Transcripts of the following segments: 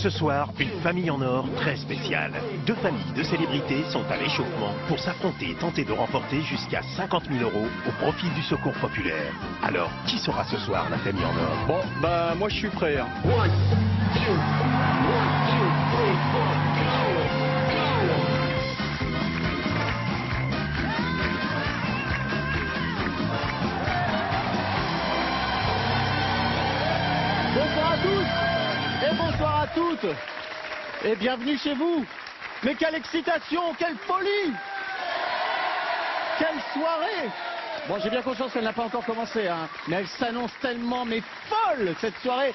Ce soir, une famille en or très spéciale. Deux familles de célébrités sont à l'échauffement pour s'affronter et tenter de remporter jusqu'à 50 000 € au profit du secours populaire. Alors, qui sera ce soir la famille en or? Bon, bah moi je suis prêt. Hein. Bonsoir à tous et bonsoir à toutes et bienvenue chez vous. Mais quelle excitation, quelle folie, quelle soirée. Bon, j'ai bien conscience qu'elle n'a pas encore commencé, hein, mais elle s'annonce tellement mais folle cette soirée.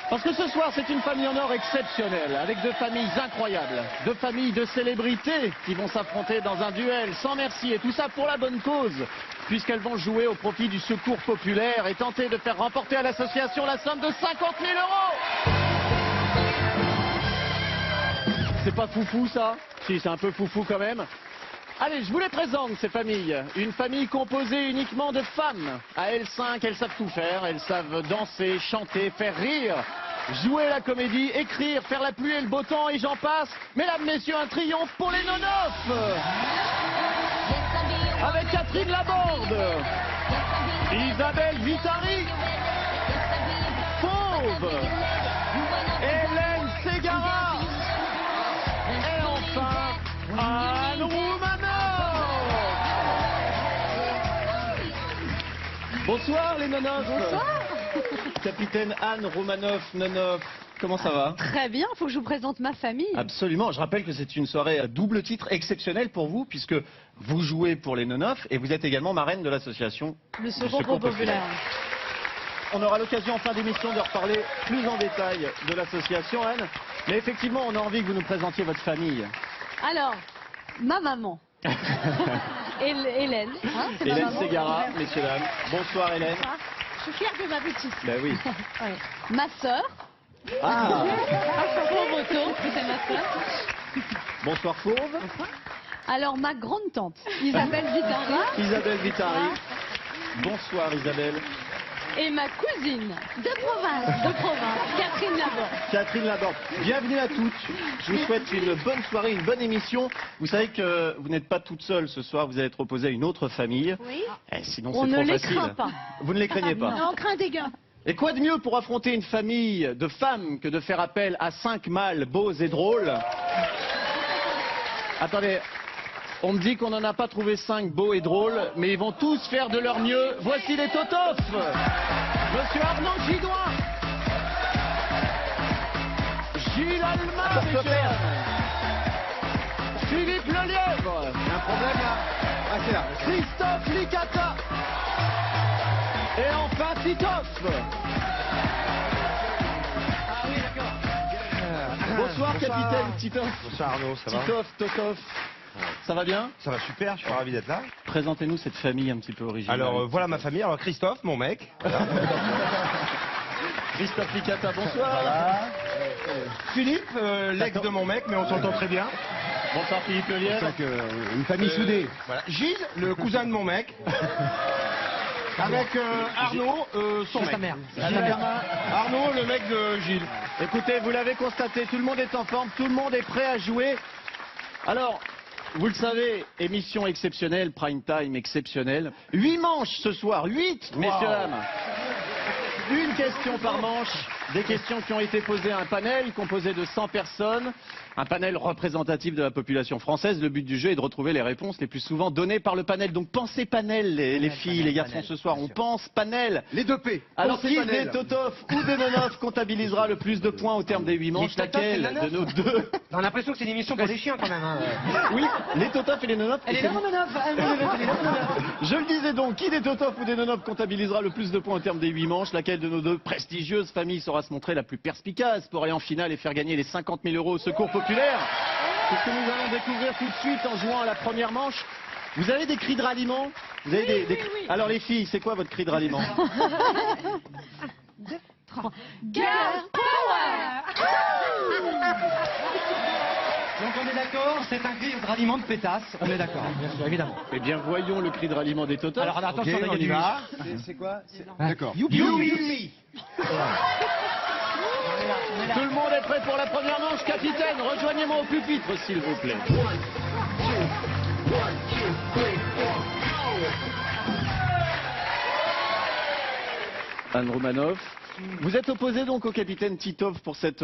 Parce que ce soir, c'est une famille en or exceptionnelle, avec deux familles incroyables, deux familles de célébrités qui vont s'affronter dans un duel sans merci, et tout ça pour la bonne cause, puisqu'elles vont jouer au profit du secours populaire et tenter de faire remporter à l'association la somme de 50 000 €. C'est pas foufou ça? Si, c'est un peu foufou quand même. Allez, je vous les présente, ces familles. Une famille composée uniquement de femmes. À elles 5, elles savent tout faire. Elles savent danser, chanter, faire rire, jouer la comédie, écrire, faire la pluie et le beau temps, et j'en passe. Mesdames, messieurs, un triomphe pour les Nonoff. Avec Catherine Laborde, Isabelle Vitari, Fauve, Hélène Ségara, et enfin, Anne Roumanoff. Bonsoir les Nonoff. Bonsoir. Capitaine Anne Roumanoff, Nonoff, comment ça va? Très bien, il faut que je vous présente ma famille. Absolument, je rappelle que c'est une soirée à double titre exceptionnelle pour vous, puisque vous jouez pour les Nonoff et vous êtes également marraine de l'association Le Secours Populaire. On aura l'occasion en fin d'émission de reparler plus en détail de l'association, Anne. Mais effectivement, on a envie que vous nous présentiez votre famille. Alors, ma maman. Hélène. Hein, c'est ma Hélène maman. Ségara, messieurs, dames. Bonsoir Hélène. Bonsoir. Je suis fière de ma petite. Ben oui. Ouais. Ma sœur. Ah, Fauve, c'est ma sœur. bonsoir Fauve. Alors, ma grande tante, Isabelle Vitari. Isabelle Vitari. Bonsoir Isabelle. Et ma cousine de province, Catherine Laborde. Catherine Laborde. Bienvenue à toutes. Je vous souhaite une bonne soirée, une bonne émission. Vous savez que vous n'êtes pas toute seule ce soir, vous allez être opposée à une autre famille. Oui. Sinon On c'est ne trop les facile. craint pas. Vous ne les craignez pas. On craint des gains. Et quoi de mieux pour affronter une famille de femmes que de faire appel à 5 mâles beaux et drôles? Attendez, on me dit qu'on n'en a pas trouvé 5 beaux et drôles, mais ils vont tous faire de leur mieux. Voici les Totoff. Monsieur Arnaud Gidoin. Gilles Alma, messieurs. Philippe Lelièvre. Il y a un problème là? Ah, c'est là. Christophe Licata. Et enfin Titoff. Ah oui, d'accord. Bonsoir, capitaine Titoff. Bonsoir Arnaud, ça va? Titoff, Totoff. Ça va bien? Ça va super, je suis ravi d'être là. Présentez-nous cette famille un petit peu originale. Alors voilà ma famille, alors Christophe, mon mec. Voilà. Christophe Licata, bonsoir. Voilà. Philippe, l'ex de mon mec, mais on s'entend très bien. Bonsoir Philippe Lelièvre. Une famille soudée. Voilà. Gilles, le cousin de mon mec. Avec Arnaud, son mec. Sa mère. Arnaud, le mec de Gilles. Écoutez, vous l'avez constaté, tout le monde est en forme, tout le monde est prêt à jouer. Alors, vous le savez, émission exceptionnelle, prime time exceptionnelle. 8 manches ce soir, 8, messieurs, dames. Une question par manche, des questions qui ont été posées à un panel composé de 100 personnes, un panel représentatif de la population française. Le but du jeu est de retrouver les réponses les plus souvent données par le panel. Donc pensez panel, les filles, les garçons, ce soir. On pense panel. Les deux P. Alors qui des Totoff ou des Nonoff comptabilisera le plus de points au terme des 8 manches? Laquelle de nos deux? On a l'impression que c'est une émission pour des chiens quand même. Hein. Oui, les Totoff et les Nonoff. Elle est là mon Nonoff. Je le disais donc, qui des Totoff ou des Nonoff comptabilisera le plus de points au terme des 8 manches? Laquelle de nos deux prestigieuses familles saura se montrer la plus perspicace pour aller en finale et faire gagner les 50 000 € au secours populaire? C'est ce que nous allons découvrir tout de suite en jouant à la première manche. Vous avez des cris de ralliement? Vous avez des cris... Alors les filles, c'est quoi votre cri de ralliement? Girl Power. Donc on est d'accord, c'est un cri de ralliement de pétasse. On est d'accord, bien sûr, évidemment. Eh bien voyons le cri de ralliement des Totoff. Alors attention, Ok, on y va. C'est quoi? D'accord. You, me. Tout le monde est prêt pour la première manche, capitaine. Rejoignez-moi au pupitre, s'il vous plaît. Anne Roumanoff. Vous êtes opposé donc au capitaine Titov pour cette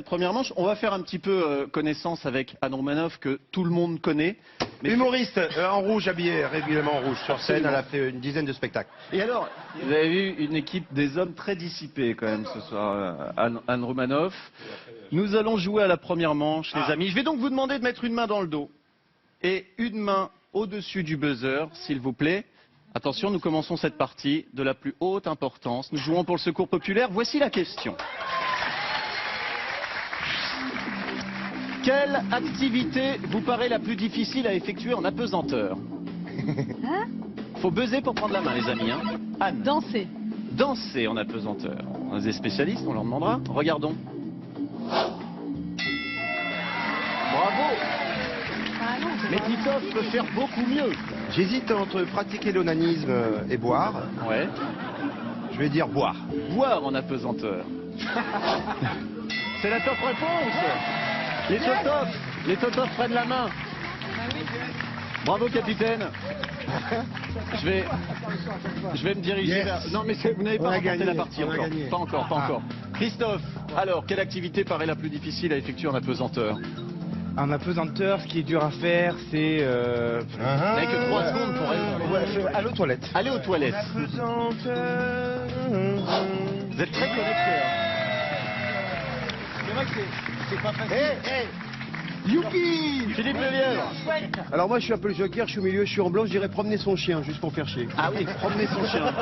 première manche. On va faire un petit peu connaissance avec Anne Roumanoff que tout le monde connaît. Mais Humoriste, en rouge, habillé régulièrement en rouge sur scène, elle a fait une dizaine de spectacles. Et alors, vous avez vu une équipe des hommes très dissipés quand même ce soir, Anne Roumanoff. Nous allons jouer à la première manche, les amis. Je vais donc vous demander de mettre une main dans le dos et une main au-dessus du buzzer, s'il vous plaît. Attention, nous commençons cette partie de la plus haute importance. Nous jouons pour le secours populaire. Voici la question. Quelle activité vous paraît la plus difficile à effectuer en apesanteur? Faut buzzer pour prendre la main, les amis. Hein. Anne. Danser. Danser en apesanteur. On a des spécialistes, on leur demandera. Regardons. Bravo. Ah non, c'est Mais pas- Titov peut faire beaucoup mieux. J'hésite entre pratiquer l'onanisme et boire. Ouais. Je vais dire boire. Boire en apesanteur. C'est la top réponse. Les totops prennent la main. Bravo, capitaine. Je vais me diriger Yes. vers... Non, mais vous n'avez pas On a remporté gagné, la partie on a encore. gagné. Pas encore, pas Ah. encore. Christophe, alors, quelle activité paraît la plus difficile à effectuer en apesanteur? En apesanteur, ce qui est dur à faire, c'est... Vous n'avez que 3 secondes pour répondre. aller aux toilettes. Allez aux toilettes. Vous êtes très connectés. Hein. C'est vrai que c'est pas facile. Youpi! Philippe Lelièvre. Alors moi je suis un peu le joker, je suis au milieu, je suis en blanc, j'irai promener son chien juste pour faire chier. Ah oui, promener son chien.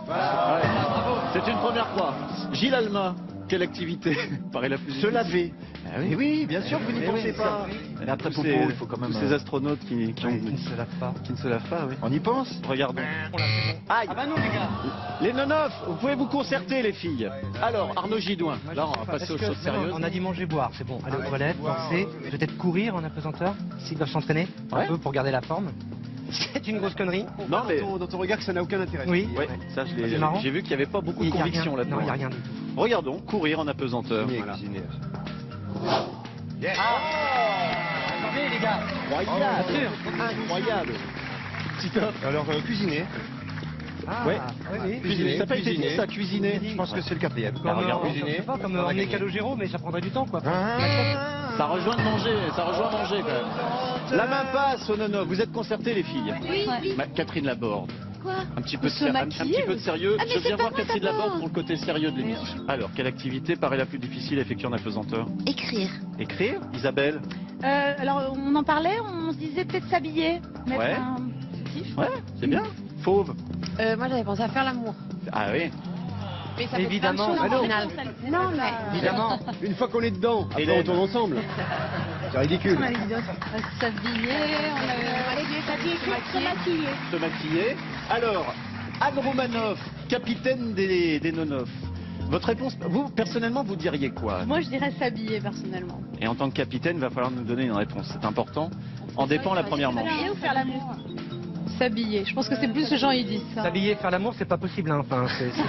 Ouais. C'est une première fois. Gilles Alma, quelle activité paraît la plus Se difficile? laver. Ah oui. Eh oui, bien sûr, vous n'y Eh pensez oui, pas. Et après, Popo, il il faut quand même, tous ces astronautes qui ne se lave pas. ne se lavent pas, oui. On y pense? Regardons. Aïe. Ah bah non, les gars. Les nonoffs, vous pouvez vous concerter, les filles. Alors, Arnaud Gidouin, là, on va passer aux choses sérieuses. On a dit manger, boire, c'est bon. Aller aux toilettes, danser, peut-être courir en apesanteur, s'ils doivent s'entraîner un Ouais. peu pour garder la forme. C'est une grosse connerie. Non, mais... Dans ton regard que ça n'a aucun intérêt. Oui. Ouais, ça, C'est marrant. j'ai vu qu'il n'y avait pas beaucoup de Il y a conviction rien. là-dedans. Non, il n'y a rien du tout. Regardons, courir en apesanteur. Voilà. Attendez, les gars. Incroyable, incroyable. Titov. Alors cuisiner. Ah, Ouais. oui. Cuisiner, ça n'a pas été dit cuisiner. ça, cuisiner. Je pense que c'est le quatrième. Comme, regardez. je sais pas, comme On a emmener gagné. Calogero, mais ça prendrait du temps, quoi. Ça rejoint de manger, ça rejoint manger quand même. La main passe au nono. Vous êtes concertés les filles. Oui, oui. Catherine Laborde. Quoi? Un petit peu de, Se maquiller, un petit peu de sérieux. Ah, mais Je c'est viens pas voir moi Catherine d'abord. Laborde pour le côté sérieux de l'émission. Alors, quelle activité paraît la plus difficile à effectuer en apesanteur? Écrire. Écrire, Isabelle? Alors, on en parlait, on se disait peut-être s'habiller. Mettre Ouais. un petit Ouais, c'est bien. Fauve? Moi, j'avais pensé à faire l'amour. Ah oui. Mais ça Évidemment. Fait plein de choses, au final. Non, mais... Évidemment. Une fois qu'on est dedans, après Hélène. on tourne ensemble. C'est ridicule. S'habiller, se maquiller. Se maquiller. Alors, Anne Roumanoff, capitaine des nonoffs. Votre réponse, vous, personnellement, vous diriez quoi? Moi, je dirais s'habiller, personnellement. Et en tant que capitaine, il va falloir nous donner une réponse. C'est important. En dépend la première manche. S'habiller ou faire l'amour? S'habiller. Je pense que c'est plus ce genre ils disent ça. S'habiller, faire l'amour, c'est pas possible, hein. Enfin, c'est chiant.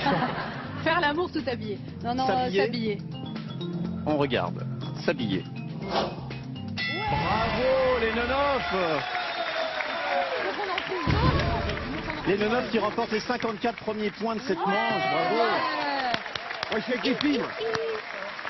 Faire l'amour tout habillé. Non, non, S'habiller. s'habiller. On regarde. S'habiller. Bravo, les nonoffs! Les nonoffs qui remportent les 54 premiers points de cette manche. Bravo! Moi, je suis avec les filles. moi.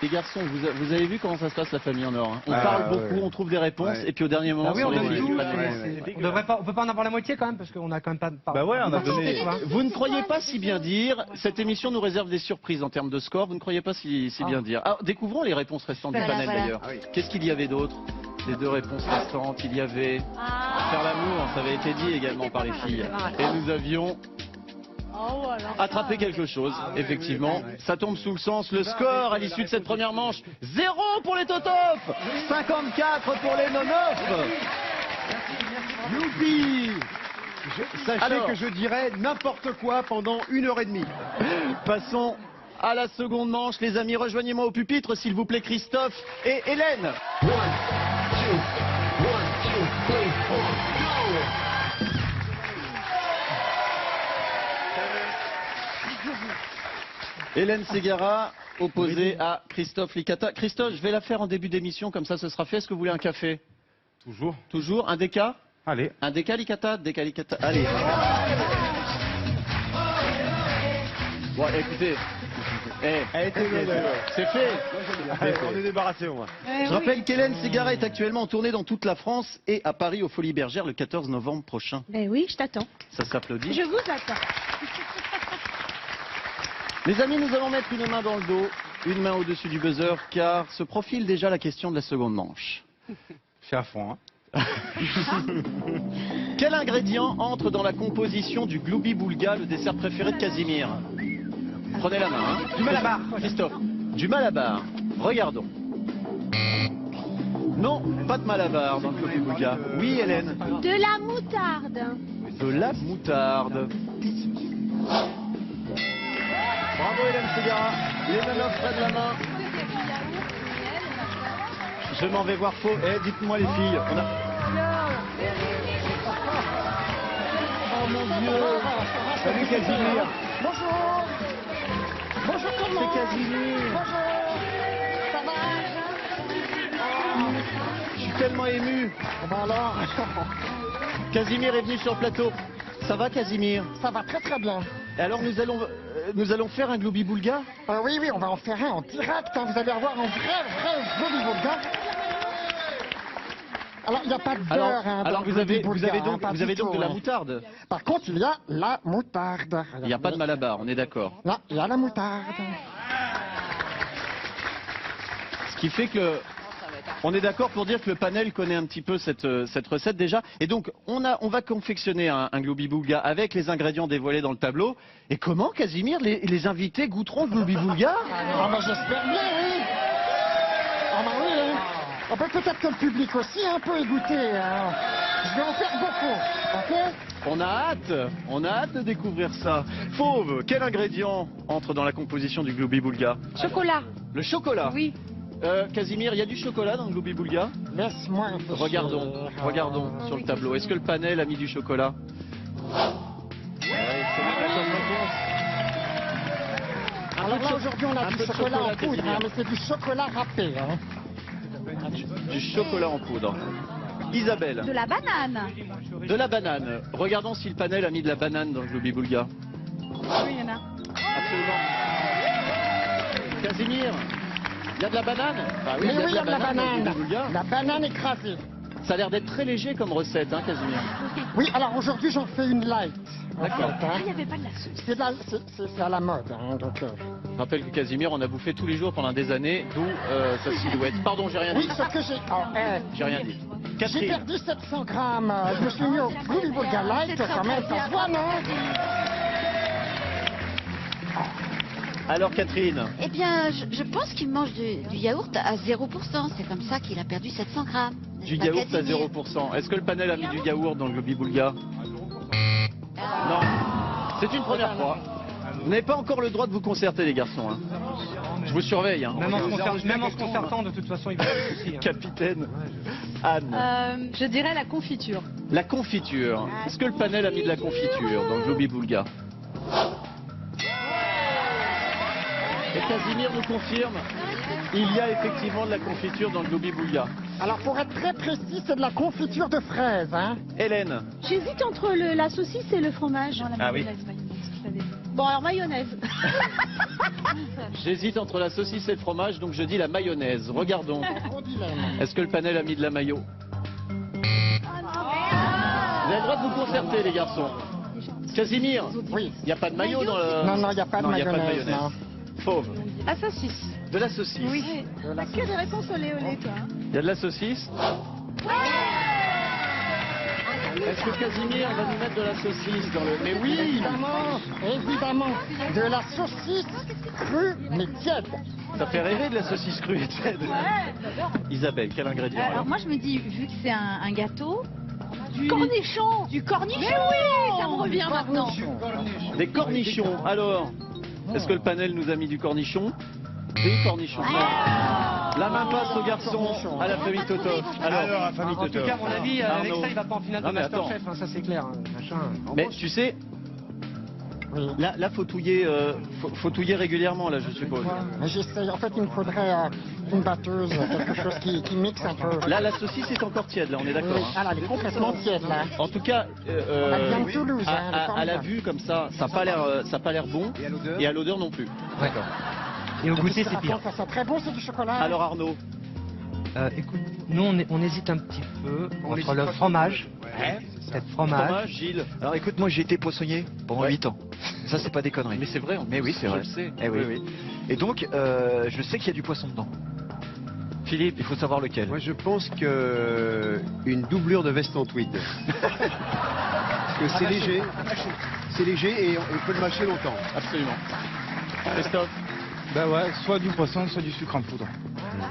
Les garçons, vous avez vu comment ça se passe la famille en or, hein? On Ah, parle ouais, beaucoup, ouais. on trouve des réponses, Ouais. et puis au dernier moment, Ah oui, sur on les donne listes, tout. pas de ouais, réponse. ouais. On devrait pas, on peut pas en avoir la moitié quand même, parce qu'on a quand même pas. Bah ouais, on a donné. Vous ne croyez pas si bien dire, cette émission nous réserve des surprises en termes de score, vous ne croyez pas si bien dire. Alors, découvrons les réponses restantes du Voilà, panel voilà. d'ailleurs. Ah oui. Qu'est-ce qu'il y avait d'autre? Les 2 réponses restantes, il y avait faire l'amour, ça avait été dit également par les filles. Et nous avions Oh, voilà. attrapé quelque chose, effectivement. Ça tombe sous le sens. Le score à l'issue de cette première manche, 0 pour les Totofs, 54 pour les Nonoffs. Youpi! Sachez Alors. que je dirais n'importe quoi pendant 1h30. Passons à la seconde manche. Les amis, rejoignez-moi au pupitre, s'il vous plaît, Christophe et Hélène. Hélène Ségara, opposée à Christophe Licata. Christophe, je vais la faire en début d'émission, comme ça ce sera fait. Est-ce que vous voulez un café? Toujours. Toujours? Un déca? Allez. Un déca Licata? Déca Licata. Allez. Bon, écoutez. C'est fait. On est débarrassé au moins. Je rappelle qu'Hélène Ségara est actuellement en tournée dans toute la France et à Paris aux Folies Bergères le 14 novembre prochain. Ben oui, je t'attends. Ça s'applaudit. Je vous attends. Les amis, nous allons mettre une main dans le dos, une main au-dessus du buzzer, car se profile déjà la question de la seconde manche. C'est à fond, hein. Quel ingrédient entre dans la composition du Gloubi Boulga, le dessert préféré de Casimir? Prenez la main, hein. Du malabar. Christophe. Du malabar. Regardons. Non, pas de malabar dans le Gloubi Boulga. Oui, Hélène. De la moutarde. De la moutarde. Bravo Hélène Ségara. Les nanas prennent la main. Je m'en vais voir faux. Eh, dites-moi les filles. On a... Oh mon Dieu. Salut Casimir. Bonjour. Bonjour tout le monde. C'est Casimir. Bonjour. Ça va? Je suis tellement ému. Ben alors, Casimir est venu sur le plateau. Ça va Casimir? ça va très très bien. Et alors nous allons faire un Gloubi Boulga? Oui, oui, on va en faire un en direct. Hein. Vous allez avoir un vrai Gloubi Boulga. Alors, il n'y a pas de beurre. Hein, alors dans vous le Gloubi avez Boulga, donc, pas vous du avez donc tout, de la hein. moutarde. Par contre, il y a la moutarde. Il n'y a pas de malabar, on est d'accord. Là, il y a la moutarde. Ce qui fait que... On est d'accord pour dire que le panel connaît un petit peu cette recette déjà. Et donc, on va confectionner un Gloubi Boulga avec les ingrédients dévoilés dans le tableau. Et comment, Casimir, les invités goûteront le Gloubi Boulga? Ah ben j'espère bien, oui. Ah ben oui, hein. Ah ben, peut-être que le public aussi un peu y goûter. Hein. Je vais en faire beaucoup, ok? On a hâte de découvrir ça. Fauve, quel ingrédient entre dans la composition du Gloubi Boulga? Chocolat. Le chocolat. Oui. Casimir, il y a du chocolat dans le Gloubi Boulga? Laisse-moi réfléchir. Regardons sur le tableau. Est-ce que le panel a mis du chocolat? Alors là, aujourd'hui, on a Un du peu de chocolat en chocolat, poudre, Casimir. hein, mais c'est du chocolat râpé. Hein. Du chocolat en poudre. Isabelle, De la banane. de la banane. Regardons si le panel a mis de la banane dans le Gloubi Boulga. Oui, il y en a. Absolument. Casimir, il y a de la banane? Bah Mais oui, il y a de la dans le banane. Gloubi Boulga. La banane écrasée. Ça a l'air d'être très léger comme recette, hein, Casimir? Oui, alors aujourd'hui, j'en fais une light. D'accord. En fait, hein. Il n'y avait pas de la sauce. C'est à la mode. Hein, donc, Je rappelle que Casimir, on a bouffé tous les jours pendant des années, d'où sa silhouette. Pardon, j'ai rien oui, dit. ce que j'ai... Oh, J'ai rien dit. j'ai Catherine, perdu 700 grammes. Je me suis mis au Gloubi Boulga light. Quand même, ça se voit, non? alors Catherine, Eh bien, je pense qu'il mange du yaourt à 0%. C'est comme ça qu'il a perdu 700 grammes. N'est-ce du pas, yaourt à Casimir? 0%. Est-ce que le panel a mis du yaourt dans le Gloubi Boulga? Non. C'est une première fois. Vous n'avez pas encore le droit de vous concerter, les garçons. Hein. Je vous surveille. Hein. Même en se concertant, de toute façon, il va y avoir des soucis. hein. Capitaine Anne. Je dirais la confiture. La confiture. Est-ce que le panel a mis de la confiture dans le Gloubi Boulga? Et Casimir nous confirme, il y a effectivement de la confiture dans le Gloubi Boulga. Alors, pour être très précis, c'est de la confiture de fraises. Hein. Hélène, J'hésite entre la saucisse et le fromage. Ah oui. Bon, alors mayonnaise. j'hésite entre la saucisse et le fromage, donc je dis la mayonnaise. Regardons. Gros dilemme. Est-ce que le panel a mis de la mayo? Vous avez le droit de vous concerter, les garçons. Casimir, Oui. il n'y a pas de mayo dans le... Non, non, il n'y a pas de Non, il y a mayonnaise. non. Fauve, La saucisse. de la saucisse. Oui. T'as que des réponses olé olé, toi. hein. Il y a de la saucisse. Est-ce que Casimir va nous mettre de la saucisse dans le... Mais oui. Évidemment, évidemment. De la saucisse crue, mais tiède. Ça fait rêver de la saucisse crue et tiède. Isabelle, quel ingrédient Alors alors? moi, je me dis, vu que c'est un gâteau, Cornichon. du cornichon. Mais oui, ça me revient maintenant. Des cornichons. Alors, est-ce que le panel nous a mis du cornichon? Des cornichons. La main passe au garçon, à la famille Totof. Alors, la famille En tout cas, à mon avis, Arnaud. Alexa, il va pas en finale Non, de mais attends. Masterchef, hein, ça c'est clair. hein, machin. mais tu sais, Oui. Là, faut touiller régulièrement, là, je suppose. Mais j'essaye. En fait, il me faudrait une batteuse, quelque chose qui mixe un peu. Là, la saucisse est encore tiède, là, on est d'accord. Oui. hein. Ah là, elle est complètement tiède, là. En tout cas, Elle vient de Toulouse, hein, elle est à la formidable. vue comme ça n'a pas l'air bon, et à l'odeur non plus. D'accord. Et au goûter, c'est Par pire. contre, ça sent très bon, c'est du chocolat. Alors Arnaud, Écoute, nous on hésite un petit peu entre le fromage, peut-être fromage. Gilles. Alors écoute, moi j'ai été poissonnier pendant 8 ans. Ça c'est pas des conneries. Mais c'est vrai, Mais oui, c'est vrai. Je le sais. Eh oui. Oui. Et donc, je sais qu'il y a du poisson dedans. Philippe, Il faut savoir lequel. Moi, je pense que une doublure de veste en tweed. Parce que c'est léger. C'est léger et on peut le mâcher longtemps. absolument. Christophe, Ben ouais, soit du poisson, soit du sucre en poudre.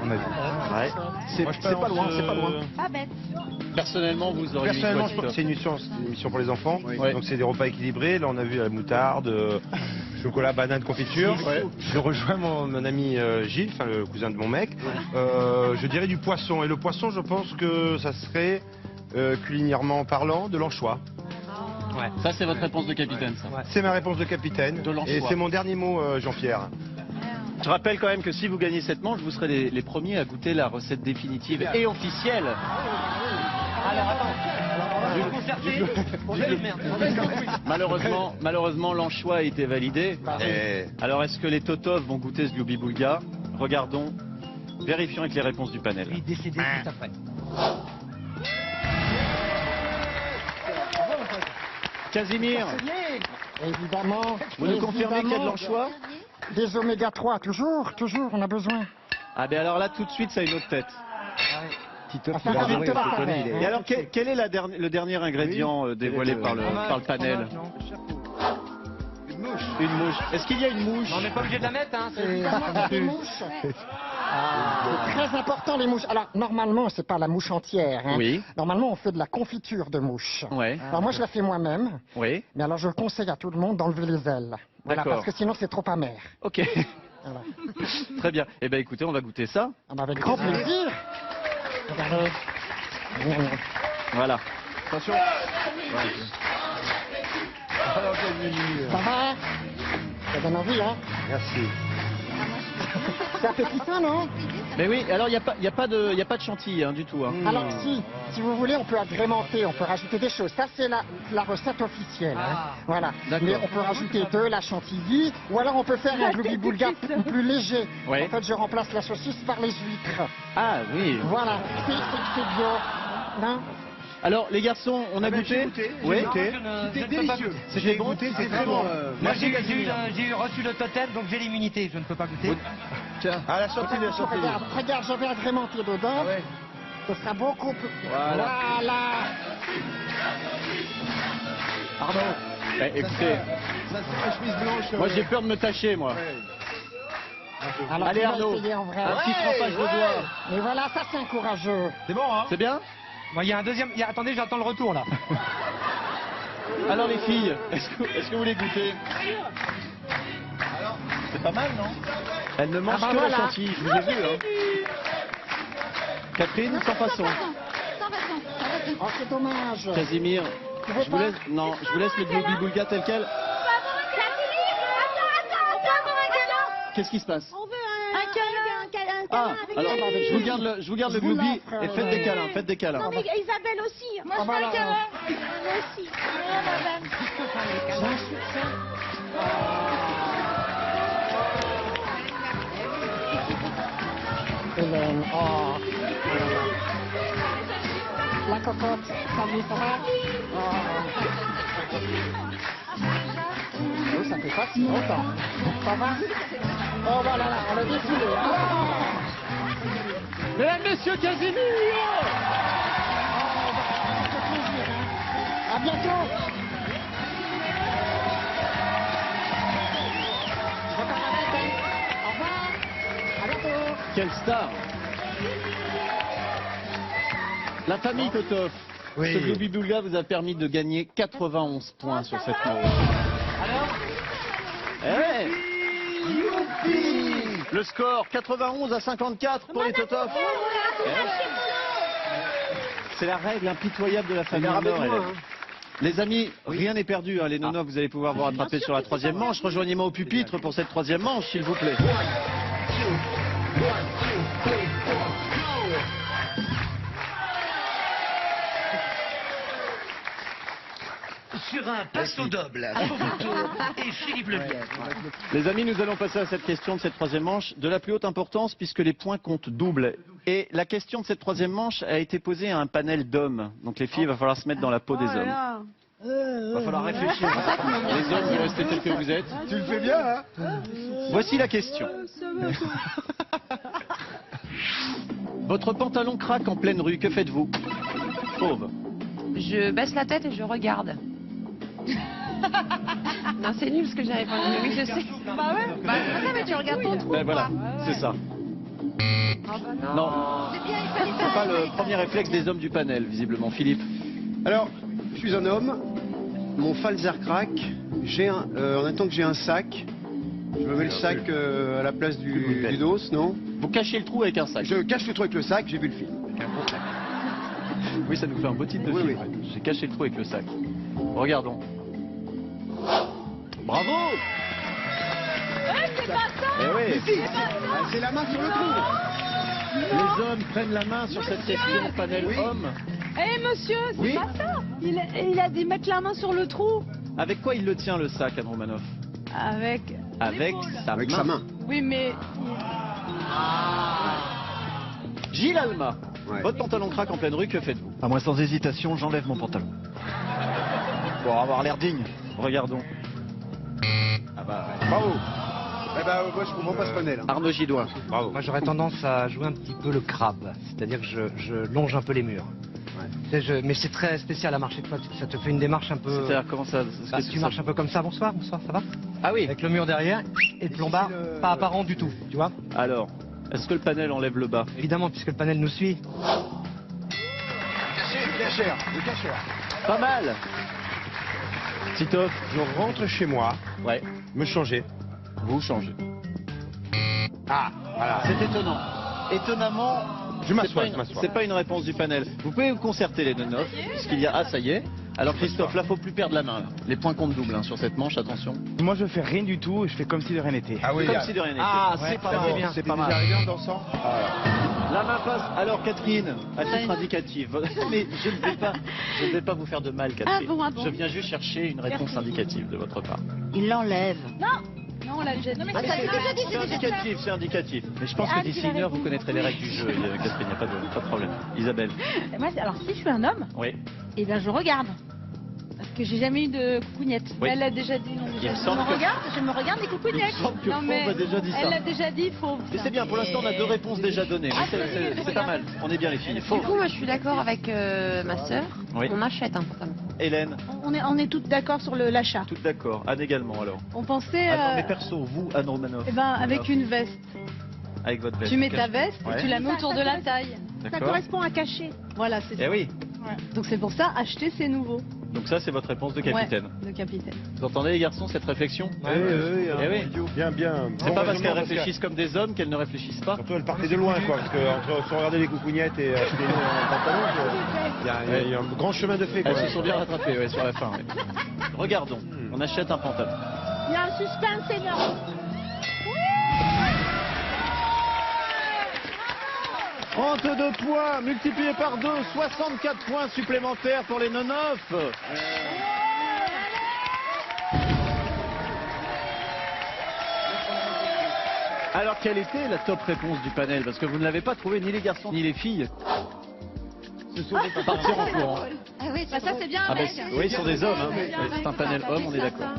On a vu. ouais. C'est pas loin, c'est pas loin. Pas bête. Personnellement, vous auriez mis Personnellement, quoi, je pense que Christophe c'est une émission pour les enfants. Ouais. Donc c'est des repas équilibrés. Là, on a vu la moutarde, chocolat, banane, confiture. Ouais. Je rejoins mon ami Gilles, enfin le cousin de mon mec. Je dirais du poisson. Et le poisson, je pense que ça serait, culinairement parlant, de l'anchois. Ouais. Ça, c'est votre réponse de capitaine, ça. Ouais. C'est ma réponse de capitaine. De l'anchois. Et c'est mon dernier mot, Jean-Pierre. Je rappelle quand même que si vous gagnez cette manche, vous serez les premiers à goûter la recette définitive et officielle. Alors attends, je vais concerter. Malheureusement, l'anchois a été validé. Et... Alors, est-ce que les Totov vont goûter ce Glooby Boulga? Regardons, vérifions avec les réponses du panel. Il est décédé tout après. Casimir, Évidemment. vous nous confirmez qu'il y a de l'anchois? Des oméga 3, toujours, on a besoin. Ah ben alors là, tout de suite, ça a une autre tête. Titoff, Enfin, il va Philippe adorer, te la je te connais, paraît. il est- Et alors, quel est le dernier ingrédient dévoilé par le panel? Une mouche. Est-ce qu'il y a une mouche? On n'est pas obligé de la mettre, hein. Évidemment, des mouches. C'est très important, les mouches. Alors, normalement, c'est pas la mouche entière. Hein. Oui. Normalement, on fait de la confiture de mouche. Ouais. Alors, moi, je la fais moi-même. Oui. Mais alors, je conseille à tout le monde d'enlever les ailes. Voilà, D'accord. parce que sinon, c'est trop amer. Ok. Voilà. Très bien. Eh ben écoutez, on va goûter ça. Ah bah, avec grand plaisir. Regardez. Voilà. Attention. Ça va? Ça donne envie, hein? Merci. C'est appétissant, non? Mais oui, alors il n'y a pas de chantilly hein, du tout. Hein. Alors, si vous voulez, on peut agrémenter, on peut rajouter des choses. Ça, c'est la recette officielle. Hein. Voilà. D'accord. Mais on peut rajouter de la chantilly, ou alors on peut faire un Glooby Boulga plus léger. Ouais. En fait, je remplace la saucisse par les huîtres. Ah oui. Voilà. C'est bio. Hein? Alors les garçons, on a goûté? Oui. C'était délicieux. C'était bon. C'est très bon. Moi j'ai reçu le totem, donc j'ai l'immunité, je ne peux pas goûter. Tiens. Ah, la chantilly, la chantilly. Regarde, j'avais agrémenté dedans. Ce sera beaucoup plus... Voilà. Pardon. Écoutez, Ça c'est la chemise blanche. moi j'ai peur de me tâcher, moi. Alors, Allez tu vas Arnaud, essayer en vrai. un petit trempage de doigts. Mais voilà, ça c'est un courageux. C'est bon, hein? C'est bien? Moi il y a un deuxième. Attendez, j'attends le retour là. Alors les filles, est-ce que vous voulez goûter? C'est pas mal, non? Elle ne mange Ah bah que voilà. la chantilly, je vous ai vu. Hein. Catherine, sans façon. Sans façon. Oh, c'est dommage. Casimir, Tu veux je vous pas? laisse le Glooby Boulga tel quel. Qu'est-ce qui se passe? On veut un câlin Ah, avec alors la je vous garde le Je vous Glooby l'offre, et faites des câlins, faites des câlins. Non mais Isabelle aussi. Moi Ah, je veux voilà. un câlin. Moi aussi. Madame. J'ai un succès. Hélène, oh. La cocotte, salut, ça va? Oh, ça fait pas si longtemps. Ça va? Oh, voilà, là, on a défilé. Mesdames, messieurs, Casimir! À bientôt. Au revoir. À bientôt. Quelle star! La famille Totov. Oui. Ce Glooby Boulga vous a permis de gagner 91 points sur cette manche. Eh le score 91 à 54 pour les Totov. C'est la règle impitoyable de la famille en or, Hélène. Les amis, rien n'est perdu. Hein. Les nonos, vous allez pouvoir vous rattraper sur la troisième manche. Rejoignez-moi au pupitre pour cette troisième manche, s'il vous plaît. Sur un passe au double, Fovoto et Philippe Levièvre. Les amis, nous allons passer à cette question de cette troisième manche de la plus haute importance puisque les points comptent double. Et la question de cette troisième manche a été posée à un panel d'hommes. Donc les filles, il va falloir se mettre dans la peau des hommes. Il va falloir réfléchir. Les hommes, vous restez tels que vous êtes. Tu le fais bien, hein? Voici la question. Votre pantalon craque en pleine rue, que faites-vous? Fauve. Je baisse la tête et je regarde. Non, c'est nul ce que j'avais pas dit. Oui, je sais. Bah ouais. Bah, mais tu regardes ton trou. Ben voilà, c'est ça. Non, c'est pas le premier réflexe des hommes du panel, visiblement. Philippe. Alors, je suis un homme, mon Falzer craque, en même temps que j'ai un sac, je me mets le sac à la place du dos, non? Vous cachez le trou avec un sac. Je cache le trou avec le sac, j'ai vu le film. Oui, ça nous fait un beau titre de film. Ouais. J'ai caché le trou avec le sac. Regardons. Bravo! C'est pas ça! Eh oui. C'est la main sur le trou. Les hommes prennent la main sur cette question panel homme. Eh monsieur, c'est pas ça! Il a dit mettre la main sur le trou. Avec quoi il le tient le sac, Anne Romanoff? Avec sa main. Oui, mais... Gilles Alma, votre pantalon craque en pleine rue, que faites-vous? À moi, sans hésitation, j'enlève mon pantalon. Pour avoir l'air digne. Regardons. Ah bah ouais. Bravo. Eh ben, moi je comprends pas ce panel. Arnaud Gidoin. Bravo. Moi, j'aurais tendance à jouer un petit peu le crabe, c'est-à-dire que je longe un peu les murs. Mais c'est très spécial à marcher de toi, ça te fait une démarche un peu... C'est-à-dire comment ça... Bah, tu marches un peu comme ça, bonsoir, ça va? Ah oui. Avec le mur derrière et le plombard, pas apparent du tout, tu vois? Alors, est-ce que le panel enlève le bas? Évidemment, puisque le panel nous suit. Le cacheur. Pas mal. Titoff. Je rentre chez moi, me changer. Vous changez. Ah, voilà. C'est étonnant. Étonnamment... Je m'assois, c'est pas une réponse du panel. Vous pouvez vous concerter les nonos, puisqu'il y a... Ah, ça y est. Alors Christophe, là, faut plus perdre la main. Là. Les points comptent double hein, sur cette manche, attention. Moi, je fais rien du tout, je fais comme si de rien n'était. Ah oui, comme si de rien n'était. Ah, c'est pas mal. C'est pas mal. Arrivé en dansant. La main passe. Alors Catherine, à titre indicatif. Mais je ne vais pas vous faire de mal, Catherine. Ah bon. Je viens juste chercher une réponse indicative de votre part. Il l'enlève. Non, on l'a déjà dit. Ah, ça a été déjà dit, C'est indicatif, c'est indicatif. Mais je pense que d'ici une heure, vous connaîtrez les règles du jeu, Catherine, il n'y a pas de problème. Isabelle. Moi, alors si je suis un homme, Oui. eh bien je regarde. Parce que j'ai jamais eu de coucougnette. Oui. Elle l'a déjà dit. Donc Il me semble que... je me regarde les coucougnettes. Il me semble que Non, mais Fauve a déjà dit ça. Elle l'a déjà dit, Fauve. Mais c'est bien, pour l'instant, on a deux réponses déjà données. C'est pas mal. On est bien, les filles. Du coup, moi, je suis d'accord avec ma sœur. Oui. On achète un pantalon. Hélène, On est toutes d'accord sur l'achat. toutes d'accord. Anne également, alors. On pensait... Attends, mais perso, vous, Anne Romanoff. Eh ben, avec une veste. Avec votre veste. Tu mets ta veste Ouais. et tu la mets autour de la taille. Ça D'accord. correspond à cacher. Voilà, c'est ça. Eh oui. Donc c'est pour ça, acheter, c'est nouveau. Donc ça, c'est votre réponse de capitaine. Ouais, de capitaine. Vous entendez, les garçons, cette réflexion? Oui, Eh oui. bien. C'est pas parce qu'elles réfléchissent comme des hommes qu'elles ne réfléchissent pas. Surtout, elle partait de loin, quoi, parce que entre se regarder les coucougnettes et acheter un pantalon, il y a un grand chemin de fait, quoi. Elles se sont bien rattrapées, ouais, sur la fin. Ouais. Regardons, on achète un pantalon. Il y a un suspense énorme. 32 points multipliés par 2, 64 points supplémentaires pour les non-off. Alors, quelle était la top réponse du panel? Parce que vous ne l'avez pas trouvé, ni les garçons, ni les filles. Ce sont des partir en courant. Ah oui, ça c'est bien. Ah ben, oui, ils sont des hommes, hein. C'est un panel homme, on est d'accord.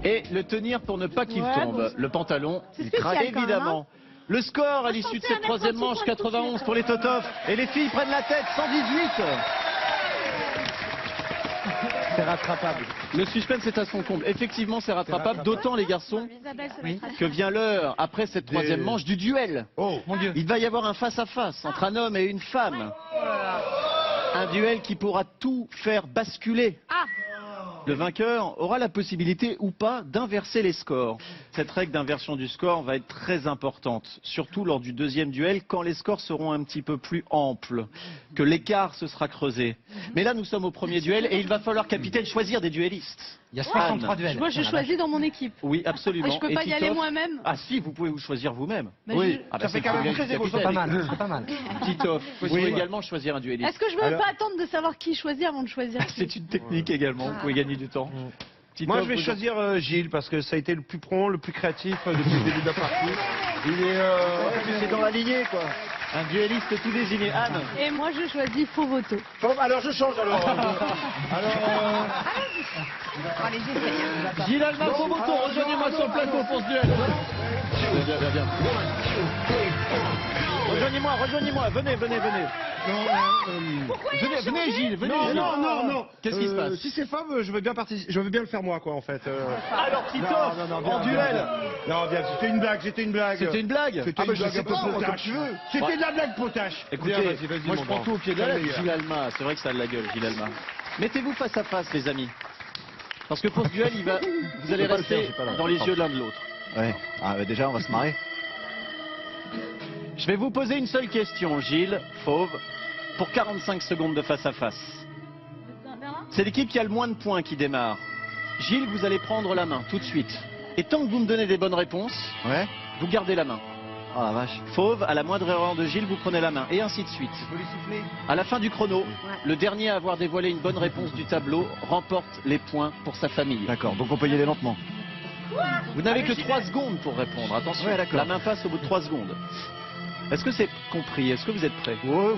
Et le tenir pour ne pas qu'il tombe. Le pantalon, il craque évidemment. Le score à l'issue de cette troisième manche, 91 pour les Totof. Et les filles prennent la tête, 118. C'est rattrapable. Le suspense est à son comble. Effectivement, c'est rattrapable. D'autant, les garçons, que vient l'heure, après cette troisième manche, du duel. Oh, mon Dieu. Il va y avoir un face-à-face entre un homme et une femme. Un duel qui pourra tout faire basculer. Le vainqueur aura la possibilité ou pas d'inverser les scores. Cette règle d'inversion du score va être très importante, surtout lors du deuxième duel, quand les scores seront un petit peu plus amples, que l'écart se sera creusé. Mais là, nous sommes au premier duel et il va falloir, capitaine, choisir des duellistes. Il y a 63 Anne. duels. Moi, je choisis dans mon équipe. Oui, absolument. Et je peux pas y aller Titoff moi-même. Ah si, vous pouvez vous choisir vous-même. Bah, oui, je- ça fait quand même très égo, C'est pas mal, c'est pas mal. Titoff, vous pouvez également choisir un dueliste. Est-ce que je peux pas attendre de savoir qui choisir avant de choisir qui? C'est une technique également, vous pouvez gagner du temps. Titoff, Moi, je vais vous- choisir Gilles parce que ça a été le plus prompt, le plus créatif depuis le début de la partie. Il est. C'est dans la lignée, quoi. Un duelliste tout désigné. Anne. Et moi, je choisis faux voto. Alors, je change alors. Allez, j'essaye. Gilles Alma, faux voto, rejoignez-moi sur le plateau pour ce duel. Bien. Rejoignez-moi, venez. Venez Gilles, venez. Non. Qu'est-ce qui se passe? Si c'est Fab, je veux bien le faire moi, quoi, en fait. Alors Titoff, en duel. Non, bien, c'était une blague. C'était une blague? C'était une blague un peu comme potache. tu veux. C'était de la blague potache. Écoutez, Bien, vas-y, moi je mon prends grand. tout au pied de la lettre, Allez, Gilles Alma. C'est vrai que ça a de la gueule, Gilles Alma. Mettez-vous face à face, les amis. Parce que pour ce duel, vous allez rester dans les yeux l'un de l'autre. Ouais. Ah, bah déjà, on va se marrer. Je vais vous poser une seule question, Gilles, Fauve, pour 45 secondes de face à face. C'est l'équipe qui a le moins de points qui démarre. Gilles, vous allez prendre la main tout de suite. Et tant que vous me donnez des bonnes réponses, Ouais. vous gardez la main. Oh la vache. Fauve, à la moindre erreur de Gilles, vous prenez la main. Et ainsi de suite. À la fin du chrono, le dernier à avoir dévoilé une bonne réponse du tableau remporte les points pour sa famille. D'accord, donc on peut y aller lentement. Vous n'avez que 3 secondes pour répondre. Attention, Ouais, d'accord. la main passe au bout de 3 secondes. Est-ce que c'est compris? Est-ce que vous êtes prêts? Ouais.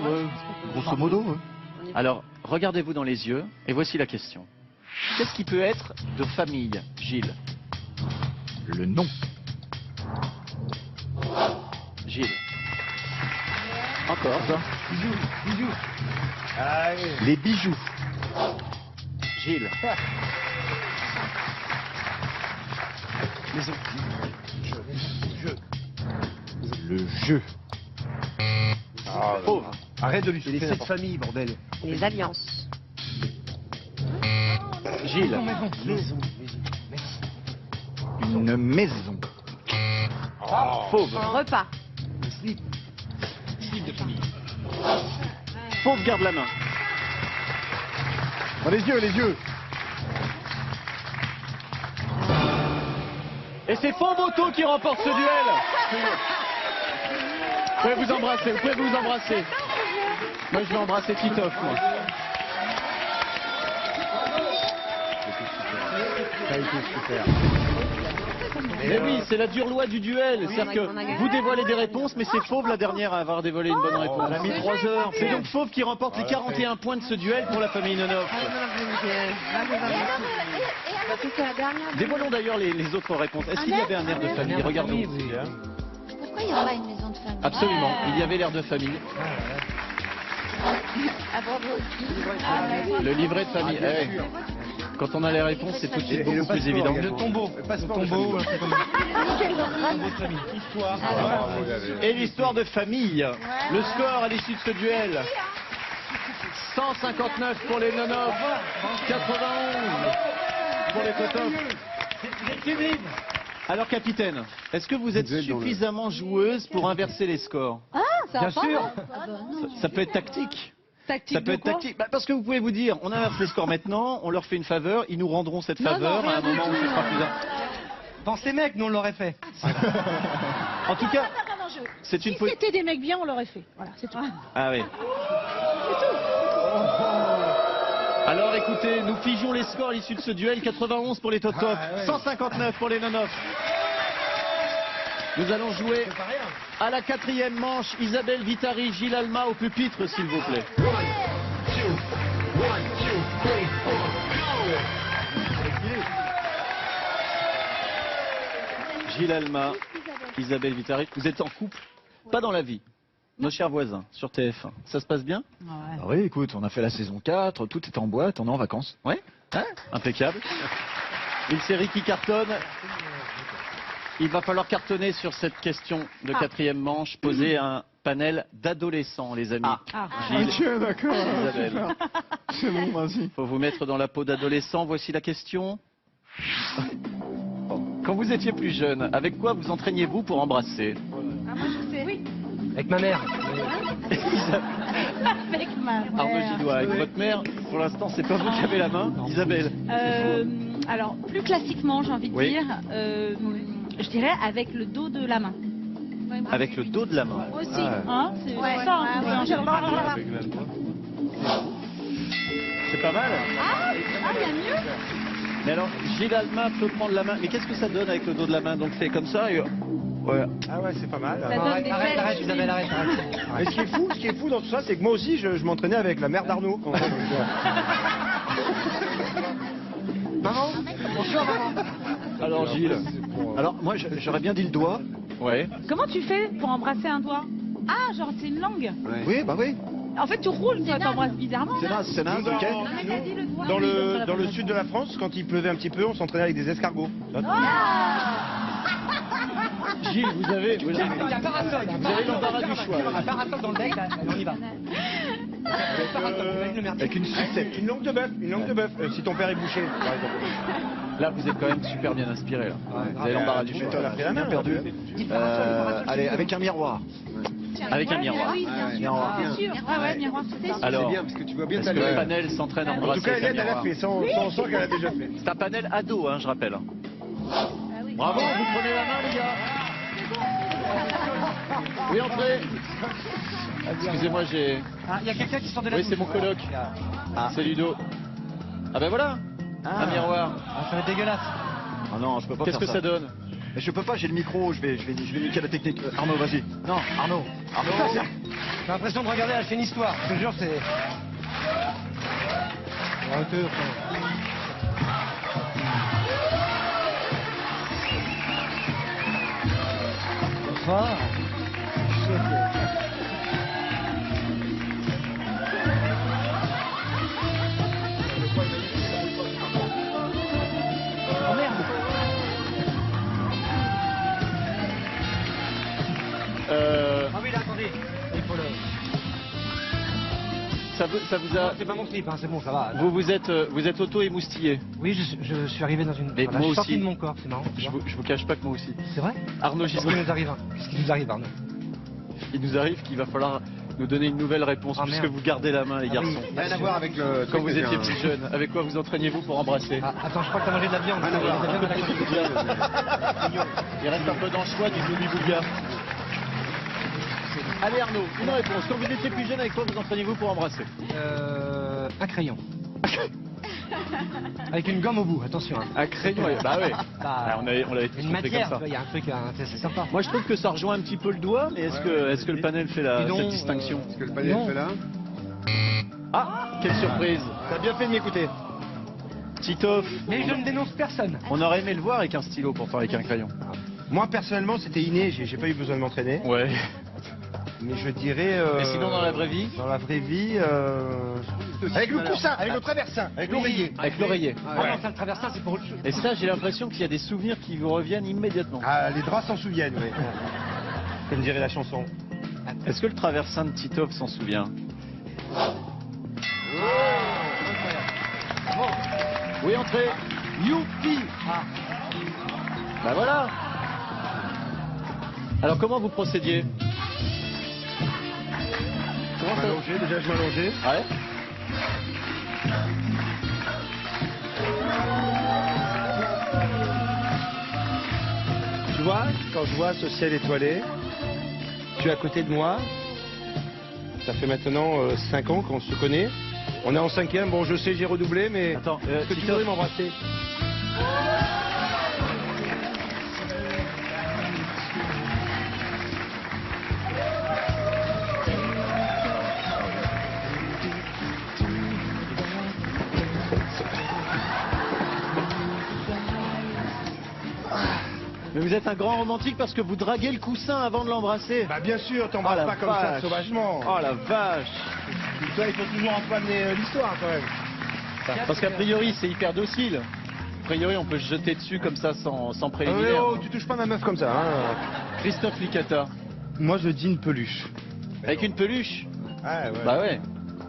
Grosso modo, ouais. Alors, regardez-vous dans les yeux et voici la question. Qu'est-ce qui peut être de famille, Gilles? Le nom. Gilles. Encore ça? Bisous. Allez. Les bijoux. Gilles. Le jeu. Fauve. Arrête de lui Les souffler. 7 familles, bordel. Les alliances. Gilles. Une maison. Fauve. Repas. Fauve garde la main. Dans les yeux. Et c'est Fauve Auto qui remporte ce duel. Vous pouvez vous embrasser. Moi, je vais embrasser Titoff, moi. Ça a été super. Mais oui, c'est la dure loi du duel. C'est-à-dire que vous dévoilez des réponses, mais c'est Fauve la dernière à avoir dévoilé une bonne réponse. On a mis 3 heures. C'est donc Fauve qui remporte les 41 points de ce duel pour la famille Nonoff. C'est la dernière. Dévoilons d'ailleurs les autres réponses. Est-ce qu'il y avait un air de famille? Regardons. Pourquoi il n'y a pas une maison de famille? Absolument, il y avait l'air de famille. Ah, bravo. Le livret de famille. Eh oui. Quand on a les réponses, c'est tout de suite beaucoup plus évident. Le tombeau. Un truc comme ça. Et l'histoire de famille. Le score à l'issue de ce duel. 159 pour les Nonoff, 91 pour les Totoff. Alors capitaine, est-ce que vous êtes suffisamment joueuse pour inverser les scores? Ah, ça Bien va pas, sûr. non Ah bah non. Ça peut être tactique. Tactique Ça peut de être quoi? tactique. Bah, parce que vous pouvez vous dire, on inverse les scores maintenant, on leur fait une faveur, ils nous rendront cette Non, faveur non, à un rien moment du où ce tout. sera plus... Pensez mec, nous on l'aurait fait. En tout cas, Non, c'est une... Si c'était des mecs bien, on l'aurait fait. Voilà, c'est tout. Ah oui. Alors écoutez, nous figeons les scores à l'issue de ce duel. 91 pour les Totoff, 159 pour les Nonoff. Nous allons jouer à la 4e manche. Isabelle Vitari, Gilles Alma au pupitre, s'il vous plaît. Gilles Alma, Isabelle Vitari, vous êtes en couple, pas dans la vie. Nos chers voisins, sur TF1. Ça se passe bien? Ah oui, écoute, on a fait la saison 4, tout est en boîte, on est en vacances. Ouais, impeccable. Une série qui cartonne. Il va falloir cartonner sur cette question de 4e manche, poser un panel d'adolescents, les amis. Ah. Gilles, Ok, d'accord. Isabelle. C'est bon, vas-y. Faut vous mettre dans la peau d'adolescent. Voici la question. Quand vous étiez plus jeune, avec quoi vous entraîniez-vous pour embrasser? Ah, moi je sais. Oui. Avec ma mère. Avec ma mère. Arnaud Gillois, avec votre mère, pour l'instant, c'est pas vous qui avez la main. Isabelle. Alors, plus classiquement, j'ai envie de Oui. dire, je dirais avec le dos de la main. Avec le dos de la main. Aussi. Ah. Hein, c'est Ouais, ça. hein, ouais, c'est ouais. un- C'est pas mal. Ah, il y a mieux. Mais alors, Gilles Alma peut prendre la main. Mais qu'est-ce que ça donne avec le dos de la main? Donc fait comme ça et... Ouais. Ah ouais, c'est pas mal. Ça donne Arrête, des arrête, belles arrête, Isabelle, arrête, arrête. Mais ce qui est fou dans tout ça, c'est que moi aussi, je m'entraînais avec la mère d'Arnaud. Maman, bonjour maman. Alors Gilles. Alors, moi, j'aurais bien dit le doigt. Ouais. Comment tu fais pour embrasser un doigt? Ah, genre c'est une langue. Oui, bah oui. En fait, tu roules, toi, t'embrasses bizarrement. C'est naze, ok. Dans le sud de la France, quand il pleuvait un petit peu, on s'entraînait avec des escargots. Gilles, vous avez Il y a un parasol. Vous avez l'embarras du choix. Un parasol dans le bec, là, on y va. Avec une sucette. Une langue de bœuf, si ton père est bouché, par exemple. Là, vous êtes quand même super bien inspiré. Là. Vous avez l'embarras du choix. On a pris la main, Bien perdu. Allez, avec un miroir. Avec un miroir. Oui, Miroir. bien sûr. Ouais, ouais, miroir, c'est ça. Alors, C'est bien, parce que tu vois bien est-ce ta que le gueule. panel s'entraîne à En tout embrasser cas, avec un Hélène, elle a miroir? fait, sans sang qu'elle a déjà fait. C'est un panel ado, hein, je rappelle. Bravo, vous prenez la main, les gars. Oui, entrez. Excusez-moi, j'ai... Il y a quelqu'un qui sort de la Oui, douche. c'est mon coloc. C'est Ludo. Ah ben voilà, un miroir. Ça va être dégueulasse. Ah non, je peux pas Qu'est-ce faire que ça donne? Mais je peux pas, j'ai le micro, je vais niquer la technique. Arnaud, vas-y. Non, Arnaud. Arnaud, J'ai l'impression de regarder la chaîne Histoire. Je te jure, c'est... Bonsoir. Oh merde. Ah oui, là, attendez. Il faut le... Ça vous a... C'est pas mon slip, hein, c'est bon, ça va. Vous êtes auto-émoustillé. Oui, je suis arrivé dans une... Mais voilà, moi je suis sorti aussi. de mon corps, c'est marrant. Je vous cache pas que moi aussi. C'est vrai? Arnaud Qu'est-ce Gillois, qui nous arrive, hein? Qu'est-ce qui nous arrive, Arnaud? il nous arrive qu'il va falloir nous donner une nouvelle réponse, Ah, puisque merde. vous gardez la main, les Ah garçons. oui. Rien à voir avec le... Quand vous étiez plus jeune, avec quoi vous entraîniez-vous pour embrasser? Ah, attends, je crois que t'as mangé de la viande. Rien à voir. T'as bien de la viande. Il reste un peu dans le choix du Johnny Bouga. Allez Arnaud, une réponse. Quand vous étiez plus jeune, avec quoi vous entraîniez-vous pour embrasser? Un crayon. Avec une gomme au bout, attention. Hein. Un crayon, bah ouais. Bah, on l'avait tous une compris matière, comme tu vois, ça. il y a un truc, c'est sympa. Moi je trouve que ça rejoint un petit peu le doigt, mais est-ce que le panel fait Dis donc, cette distinction? Est-ce que le panel Non. fait là? Ah, quelle surprise. T'as bien fait de m'écouter. Titoff, Mais je ne dénonce personne. on aurait aimé le voir avec un stylo, pourtant avec un crayon. Moi, personnellement, c'était inné, j'ai pas eu besoin de m'entraîner. Ouais. Mais je dirais... Et sinon dans la vraie vie? Dans la vraie vie... Avec le coussin, avec le traversin, avec l'oreiller. Avec l'oreiller. Ah non, ça le traverse, c'est pour autre chose. Et ça, j'ai l'impression qu'il y a des souvenirs qui vous reviennent immédiatement. Ah, les draps s'en souviennent, oui. Comme dirait la chanson. Est-ce que le traversin de Titoff s'en souvient? Oui, entrez. Youpi. Bah voilà. Alors comment vous procédiez? Comment ça... M'allonger, déjà je m'allongeais. Ouais. Tu vois, quand je vois ce ciel étoilé, tu es à côté de moi. Ça fait maintenant 5 ans qu'on se connaît. On est en 5e, bon je sais j'ai redoublé, mais Attends, est-ce que tu Titoff, voudrais m'embrasser? mais vous êtes un grand romantique parce que vous draguez le coussin avant de l'embrasser. Bah bien sûr, t'embrasses Oh la pas comme ça vache. sauvagement. Oh la vache. Toi, il faut toujours un peu amener l'histoire quand même. Parce qu'a priori, c'est hyper docile. A priori, on peut se jeter dessus comme ça sans Ah ouais, préliminaire. oh, tu touches pas ma meuf comme ça. Hein. Christophe Licata. Moi je dis une peluche. Avec une peluche. Ah ouais. Bah ouais.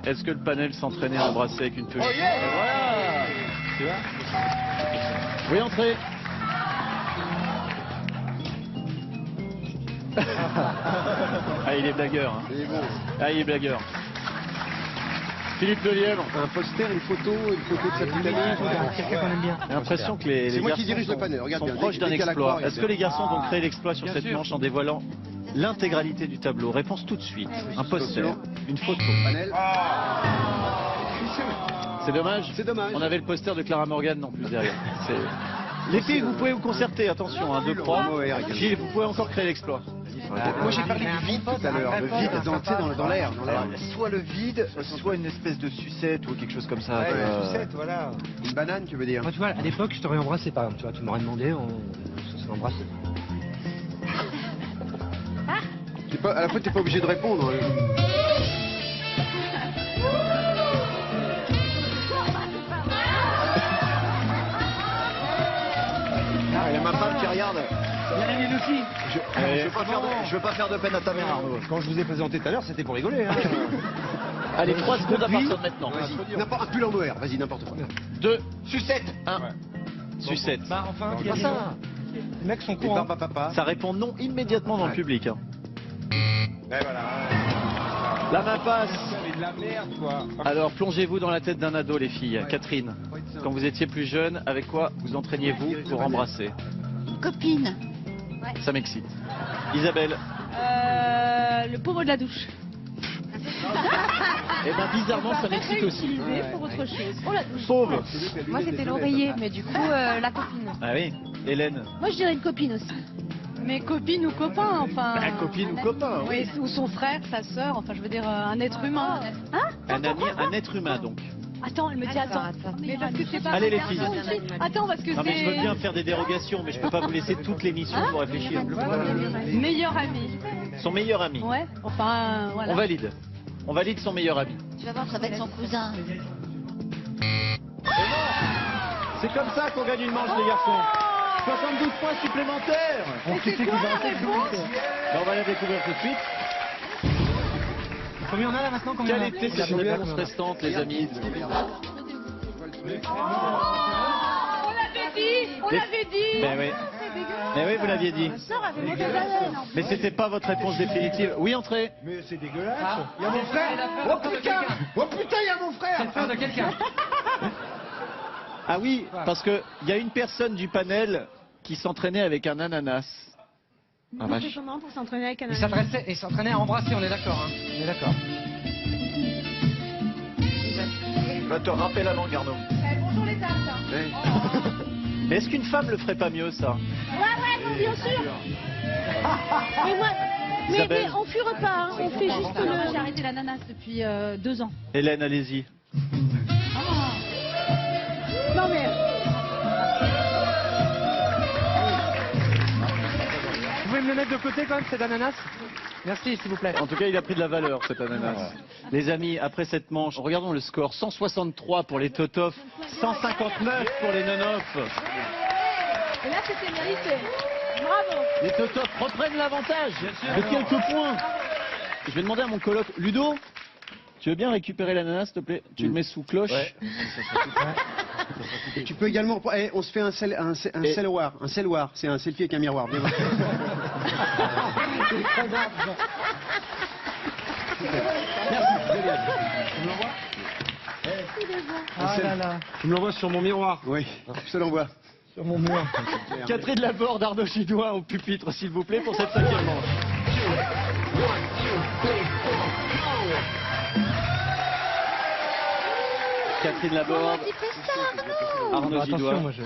Est-ce que le panel s'entraînait à embrasser avec une peluche? Oh yeah. Et voilà. Tu vois? Oui, entrez. Ah, il est blagueur. Hein. Il est bon. Ah, il est blagueur. Philippe Lelièvre. Un poster, une photo de sa petite amie. Quelqu'un qu'on aime bien. J'ai l'impression que les C'est moi qui garçons dirige le panel, regarde sont bien. proches d'un Dès qu'il y a la exploit. croix, Est-ce que les garçons Ah. vont créer l'exploit sur cette manche en dévoilant l'intégralité du tableau? Réponse tout de suite. Un poster, une photo. Panel. C'est dommage. C'est dommage. On avait le poster de Clara Morgan non plus derrière. Les filles, vous pouvez vous concerter, attention, 1, 2, 3. Gilles, vous pouvez encore créer l'exploit. Moi j'ai parlé du vide tout à l'heure, le vide dans l'air. Alors, soit le vide, soit une espèce de sucette ou quelque chose comme ça. tu vois. Sucette, voilà. Une banane, tu veux dire? Moi, tu vois, à l'époque, je t'aurais embrassé, par exemple. Tu vois, tu m'aurais demandé, on s'est embrassé. À la fois, t'es pas obligé de répondre. Ah, il y a ma femme qui regarde. Je veux pas faire de peine à ta mère, Arnaud. Quand je vous ai présenté tout à l'heure, c'était pour rigoler. Hein. Allez, 3 secondes à partir de maintenant. Vas-y, n'importe un pull en noir, vas-y, n'importe quoi. 2, sucette, 1. Sucette. Bah, enfin, Pas ça. Les mecs sont courants. Papa. Ça répond non immédiatement dans le public. Hein. Ouais, voilà. La main passe. Mais de la merde, quoi. Alors, plongez-vous dans la tête d'un ado, les filles. Catherine, quand vous étiez plus jeune, avec quoi vous entraîniez-vous pour embrasser? Copine. Ça m'excite. Isabelle. Le pommeau de la douche. Eh ben, bizarrement, ça m'excite aussi. Utilisé pour autre chose. Pour la douche. Pauvre. Moi, c'était l'oreiller, mais du coup, la copine. Ah oui, Hélène. Moi, je dirais une copine aussi. Mais copine ou copain, enfin. Copine ou copain, oui. Oui, ou son frère, sa sœur, enfin, je veux dire, un être humain. Hein? Un ami, un être humain, donc. Attends, elle me dit, attends. Mais parce que c'est pas. Allez, les filles. Attends, parce que Non, mais je veux c'est. bien faire des dérogations, mais je peux pas vous laisser toute l'émission pour réfléchir. Meilleur ami. Son meilleur ami. Ouais, enfin, voilà. On valide. On valide son meilleur ami. Tu vas voir, ça va être son cousin. C'est comme ça qu'on gagne une manche, les garçons. 72 points supplémentaires. C'est quoi la réponse? Ben, on va la découvrir tout de suite. Combien on a là maintenant? Combien Quelle on a était cette réponse restante, les amis? On l'avait dit. On l'avait dit. Ben oui. Mais oui, vous l'aviez dit. Mais c'était pas votre réponse définitive. Oui, entrez. Mais c'est dégueulasse. Il y a mon frère. Oh putain, il y a mon frère. C'est le frère de quelqu'un. Ah oui, parce que il y a une personne du panel qui s'entraînait avec un ananas. Ah vache. C'est comment pour s'entraîner avec un Il s'entraînait à embrasser, on est d'accord. Hein. On est d'accord. Va te râper la langue, Arnaud. Bonjour les dames. Mais est-ce qu'une femme le ferait pas mieux, ça? Ouais, non, bien sûr. Mais moi, mais Isabelle. on fure pas, hein. On fait juste J'ai le. arrêté l'ananas depuis 2 ans. Hélène, allez-y. Non mais. Vous pouvez me le mettre de côté quand même, cet ananas? Merci, s'il vous plaît. En tout cas, il a pris de la valeur, cet ananas. Les amis, après cette manche, regardons le score. 163 pour les Totov, 159 pour les Nonof. Et là, c'était mérité. Bravo. Les Totov reprennent l'avantage de quelques points. Je vais demander à mon coloc, Ludo, tu veux bien récupérer l'ananas, s'il te plaît? Tu le mets sous cloche. Et tu peux également. On se fait un selloir. Un selloir, c'est un selfie avec un miroir. Bien voir. Ah là là. Tu me l'envoies sur mon miroir. Oui, je te l'envoie. Sur mon mur. Catherine Laborde, Arnaud Gidoin au pupitre, s'il vous plaît, pour cette 5e manche. Catherine Laborde, Arnaud Attention, Gidoin. moi je...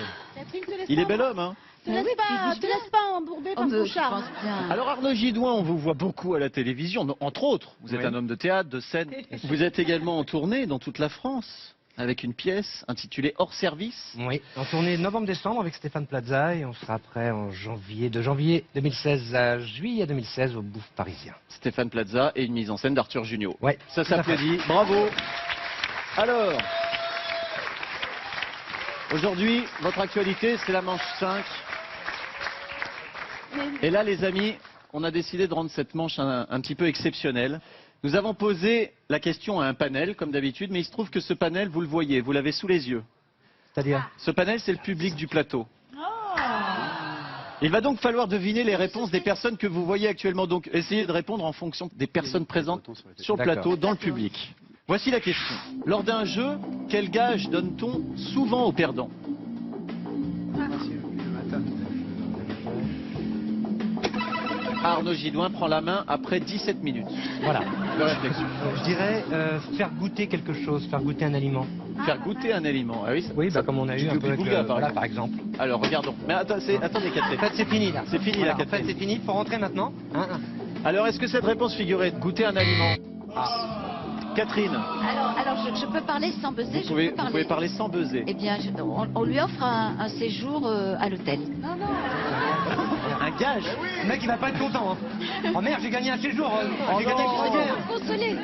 Il est bel homme, hein? Te laisse pas embourber par ton charme. Alors Arnaud Gidoin, on vous voit beaucoup à la télévision, entre autres. Vous êtes un homme de théâtre, de scène. Vous êtes également en tournée dans toute la France, avec une pièce intitulée Hors Service. Oui, en tournée novembre-décembre avec Stéphane Plaza et on sera prêt en janvier, de janvier 2016 à juillet 2016 au Bouffe Parisien. Stéphane Plaza et une mise en scène d'Arthur Junio. Ouais, ça tout à fait. s'applaudit. Bravo. Alors, aujourd'hui, votre actualité, c'est la manche 5. Et là, les amis, on a décidé de rendre cette manche un petit peu exceptionnelle. Nous avons posé la question à un panel, comme d'habitude, mais il se trouve que ce panel, vous le voyez, vous l'avez sous les yeux. C'est-à-dire? Ce panel, c'est le public du plateau. Il va donc falloir deviner les réponses des personnes que vous voyez actuellement. Donc, essayez de répondre en fonction des personnes présentes sur le plateau, dans le public. Voici la question. Lors d'un jeu, quel gage donne-t-on souvent aux perdants? Arnaud Gidouin prend la main après 17 minutes. Voilà. De réflexion. Je dirais faire goûter quelque chose, faire goûter un aliment. Faire goûter un aliment. Ah oui, Oui, bah, comme on a eu un peu avec le, voilà, par exemple. Alors, regardons. Mais attendez, Catherine. En fait, c'est fini, là. C'est fini, Voilà, là, en fait, Catherine. c'est fini, il faut rentrer maintenant. Alors, est-ce que cette réponse figurait goûter un aliment? Catherine, Alors je peux parler sans buzzer, vous pouvez parler sans buzzer. Eh bien, on lui offre un séjour à l'hôtel. Un gage? Le mec, il va pas être content. Hein. Oh merde, j'ai gagné un séjour. J'ai gagné non. le croisière. Consolé.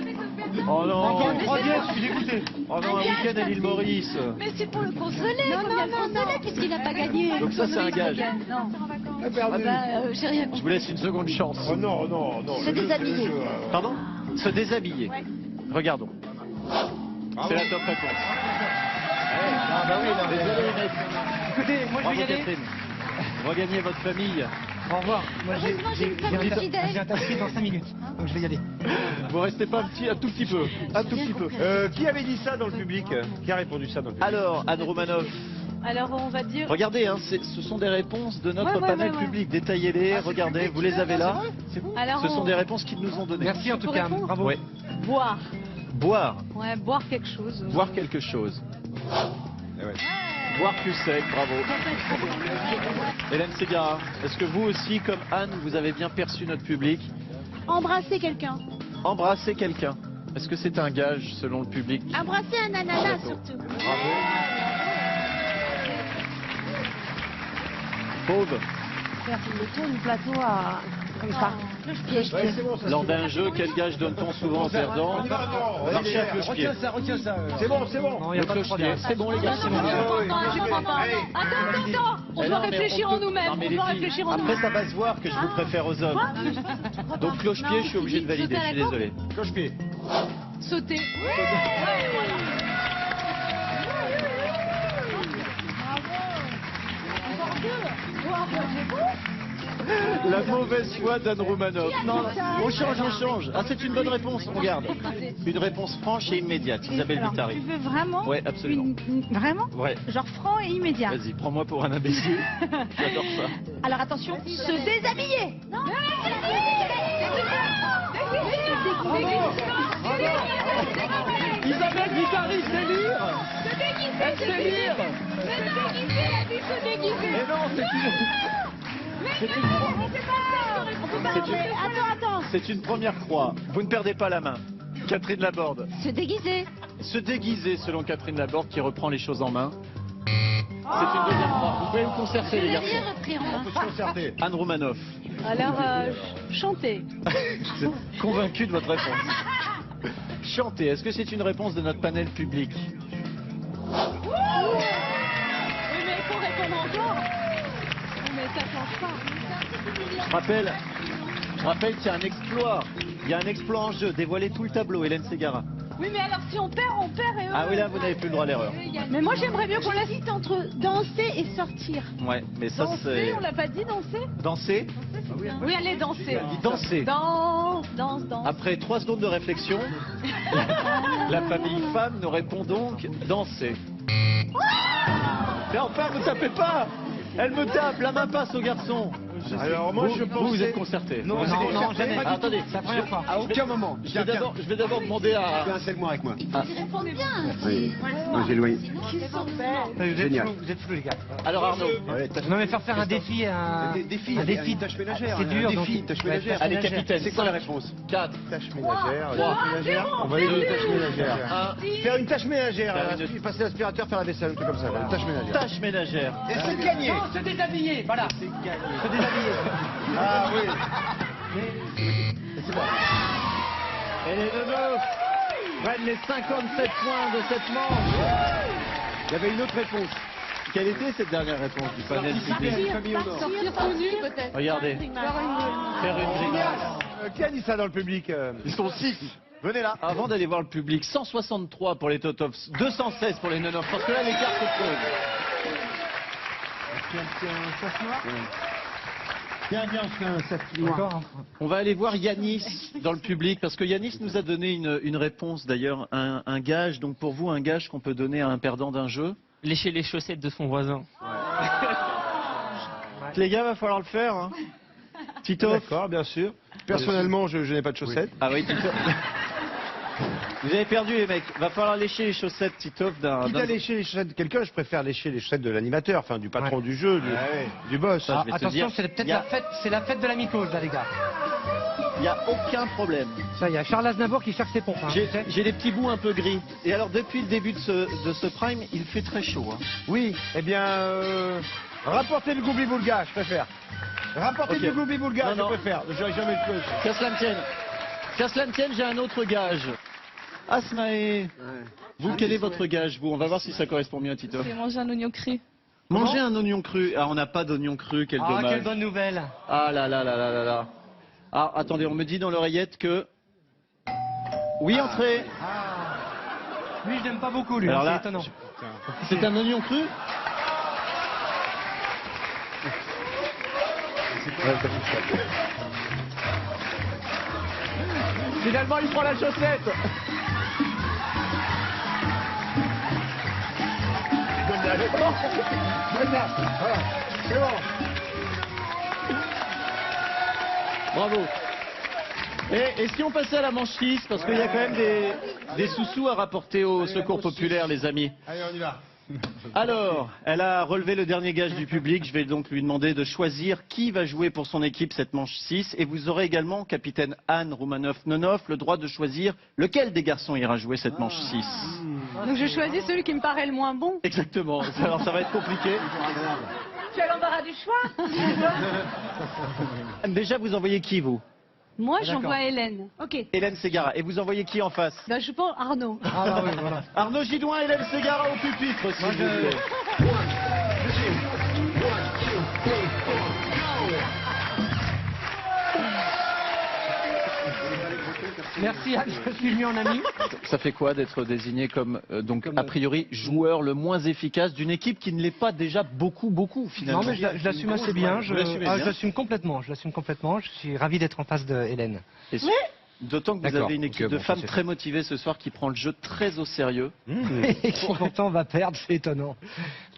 Oh non. Encore une croisière, je suis dégoûté. Oh non, un week-end à l'île Maurice. Mais c'est pour le consoler, puisqu'il n'a pas gagné. Donc ça, c'est un gage. Non. Ah bah, j'ai rien Je compris. vous laisse une seconde chance. Oh non, non, non. Se déshabiller. Pardon? Se déshabiller. Regardons. C'est la top réponse. Ah bah oui, non, mais- Désolé, Inès. Écoutez, moi je Bravo, vais y aller. Catherine. Regagnez votre famille. Au revoir. Moi Heureusement, j'ai une femme fidèle. j'ai un taxi dans 5 minutes. Donc je vais y aller. Vous restez pas un tout petit peu. Un tout petit peu. Qui avait dit ça dans le public? Qui a répondu ça dans le public? Alors, Anne Romanoff, Alors, on va dire... regardez, hein, ce sont des réponses de notre Ouais, panel ouais. public. Détaillez-les, regardez, vous les avez là. Alors, Ce sont on- des réponses qu'ils nous ont données. Merci en tout Faut cas. répondre Bravo. Ouais. Boire. Boire. Ouais, boire quelque chose. Boire quelque chose. Eh ouais. Boire plus sec, bravo. Hélène Ségara, est-ce que vous aussi, comme Anne, vous avez bien perçu notre public? Embrasser quelqu'un. Embrasser quelqu'un. Est-ce que c'est un gage selon le public? Embrasser un ananas D'accord. surtout. Bravo. Fauve, Faire le tour du plateau à... comme ça. Piège. lors d'un jeu, quel gage donne-t-on souvent aux perdants? Marcher à cloche-pied. Retiens ça. C'est bon, c'est bon. Non, il n'y Le a pas de cloche-pied. problème. C'est bon, les gars, c'est bon. Je comprends pas. Attends. On Eh doit non, mais réfléchir on en peut- nous-mêmes. non, mais On les doit filles, réfléchir en après, nous-mêmes. ça va se voir que je vous préfère aux hommes. Donc cloche-pied, je suis obligé de valider, je suis désolé. Cloche-pied. Sauter. La mauvaise foi d'Anne Romanoff. Non, on change. Ah, c'est une bonne réponse, on garde. Une réponse franche et immédiate, Isabelle Alors, Vitari. tu veux vraiment Ouais, absolument. Vraiment Ouais, Genre franc et immédiat. vas-y, prends-moi pour un imbécile. J'adore ça. Alors attention, se déshabiller. Isabelle Vitari, c'est lire. Elle sait lire. Mais non, c'est une première croix. Vous ne perdez pas la main. Catherine Laborde. Se déguiser. Se déguiser selon Catherine Laborde qui reprend les choses en main. C'est une deuxième croix. Vous pouvez vous concerter, les Je l'ai garçons. rien repris en main. Faut se concerter. Anne Romanoff. Alors, chanter. Vous êtes convaincu de votre réponse. Chanter, est-ce que c'est une réponse de notre panel public? Oui, mais il faut répondre encore. Mais ça change pas. Je rappelle qu'il y a un exploit. Il y a un exploit en jeu. Dévoilez tout le tableau, Hélène Ségara. Oui, mais alors si on perd et eux. Ah oui, là, vous n'avez plus le droit à l'erreur. Mais moi, j'aimerais mieux qu'on laisse entre danser et sortir. Ouais, mais ça, Danser, c'est... on l'a pas dit danser? Danser. Oui, allez, danser. Danser. Danse. Après 3 secondes de réflexion, la famille femme nous répond donc danser. Mais enfin, vous tapez pas! Elle me tape, la main passe au garçon. Alors moi je pense. Vous êtes concerté. Non, jamais. Ah, attendez, C'est la première fois. À aucun moment. je vais d'abord demander à... Pincez-le-moi avec moi. Ils répondent bien. Oui. Moi j'éloigne. Génial. Vous êtes flou, les gars. Alors Arnaud, Non, mais faire un défi, un Défi, un défi. tâche ménagère. C'est dur, donc. Défi, tâche Ouais, ménagère. tâche allez ménagère. capitaine, C'est quoi la réponse 4, Tâche ménagère. 3, On va aller une tâche ménagère. 1, Faire une tâche ménagère. Faire une- Passer l'aspirateur, faire la vaisselle, un truc comme ça. Une tâche ménagère. tâche ménagère. Et c'est gagné. Non, se déshabiller, voilà. Se déshabiller. Ah oui. Et les Neneufs prennent les 57 points de cette manche. Il y avait une autre réponse. Quelle était cette dernière réponse du panel public? Sortir tout nu, peut-être. Regardez. Faire une grimace. Qui a dit ça dans le public Ils sont 6. Venez là. Avant d'aller voir le public, 163 pour les Totoffs, 216 pour les Nonoffs, parce que là l'écart se creuse. Bien, on fait un 7 noir. On va aller voir Yanis dans le public, parce que Yanis nous a donné une réponse d'ailleurs, un gage. Donc pour vous, un gage qu'on peut donner à un perdant d'un jeu. Lécher les chaussettes de son voisin. Les gars, va falloir le faire. Hein. Tito. D'accord, bien sûr. Personnellement, je n'ai pas de chaussettes. Ah oui, Tito. Vous avez perdu les mecs. Va falloir lécher les chaussettes, Tito. Quitte à lécher les chaussettes de quelqu'un, je préfère lécher les chaussettes de l'animateur, enfin du patron du jeu, du boss. Ah, je vais te Attention, dire, c'est peut-être y a- la fête, c'est la fête de la mycose là les gars. Il n'y a aucun problème. Ça, il y a Charles Aznavour qui cherche ses pompes. Hein. J'ai des petits bouts un peu gris. Et alors, depuis le début de ce prime, il fait très chaud. Hein. Oui, eh bien, rapportez le goubi-boulga, je préfère. Rapportez Ok. du goubi-boulga, je Non. préfère. J'aurais jamais le chose. Qu'à cela ne tienne. Qu'à cela ne tienne, j'ai un autre gage. Asmae, vous, quel est votre gage, vous? On va voir si ça correspond bien à Tito. J'ai mangé un oignon cru. Manger un oignon cru. Ah, on n'a pas d'oignon cru, quel Ah, dommage. quelle bonne nouvelle. Ah là là là là là là. Ah, attendez, on me dit dans l'oreillette que... Oui, entrez. Lui, je l'aime pas beaucoup, lui. Alors C'est là, étonnant. C'est un oignon cru? Finalement, il prend la chaussette. C'est bon. Bravo. Et si on passait à la manche 6, parce qu'il y a quand même des sous-sous à rapporter au secours populaire, les amis. Allez, on y va. Alors, elle a relevé le dernier gage du public. Je vais donc lui demander de choisir qui va jouer pour son équipe cette manche 6. Et vous aurez également, capitaine Anne Roumanoff-Nonoff, le droit de choisir lequel des garçons ira jouer cette manche 6. Donc je choisis celui qui me paraît le moins bon. Exactement. Alors ça va être compliqué. Tu as l'embarras du choix. Déjà, vous envoyez qui, vous? Moi, D'accord. j'envoie Hélène. Ok. Hélène Ségara. Et vous envoyez qui en face? Bah, je pense Arnaud. Ah bah oui, voilà. Arnaud Gidouin, Hélène Ségara au pupitre, s'il vous plaît. Merci, Anne, je suis venu en ami. Ça fait quoi d'être désigné comme, a priori, joueur le moins efficace d'une équipe qui ne l'est pas déjà beaucoup, finalement? Non, mais je l'assume assez bien. Vous l'assumez Je bien. l'assume complètement. Je l'assume complètement. Je suis ravi d'être en face de Hélène. D'autant que vous D'accord, avez une équipe ok, de bon, femmes c'est très motivées ce soir qui prend le jeu très au sérieux. Et qui pourtant va perdre, c'est étonnant.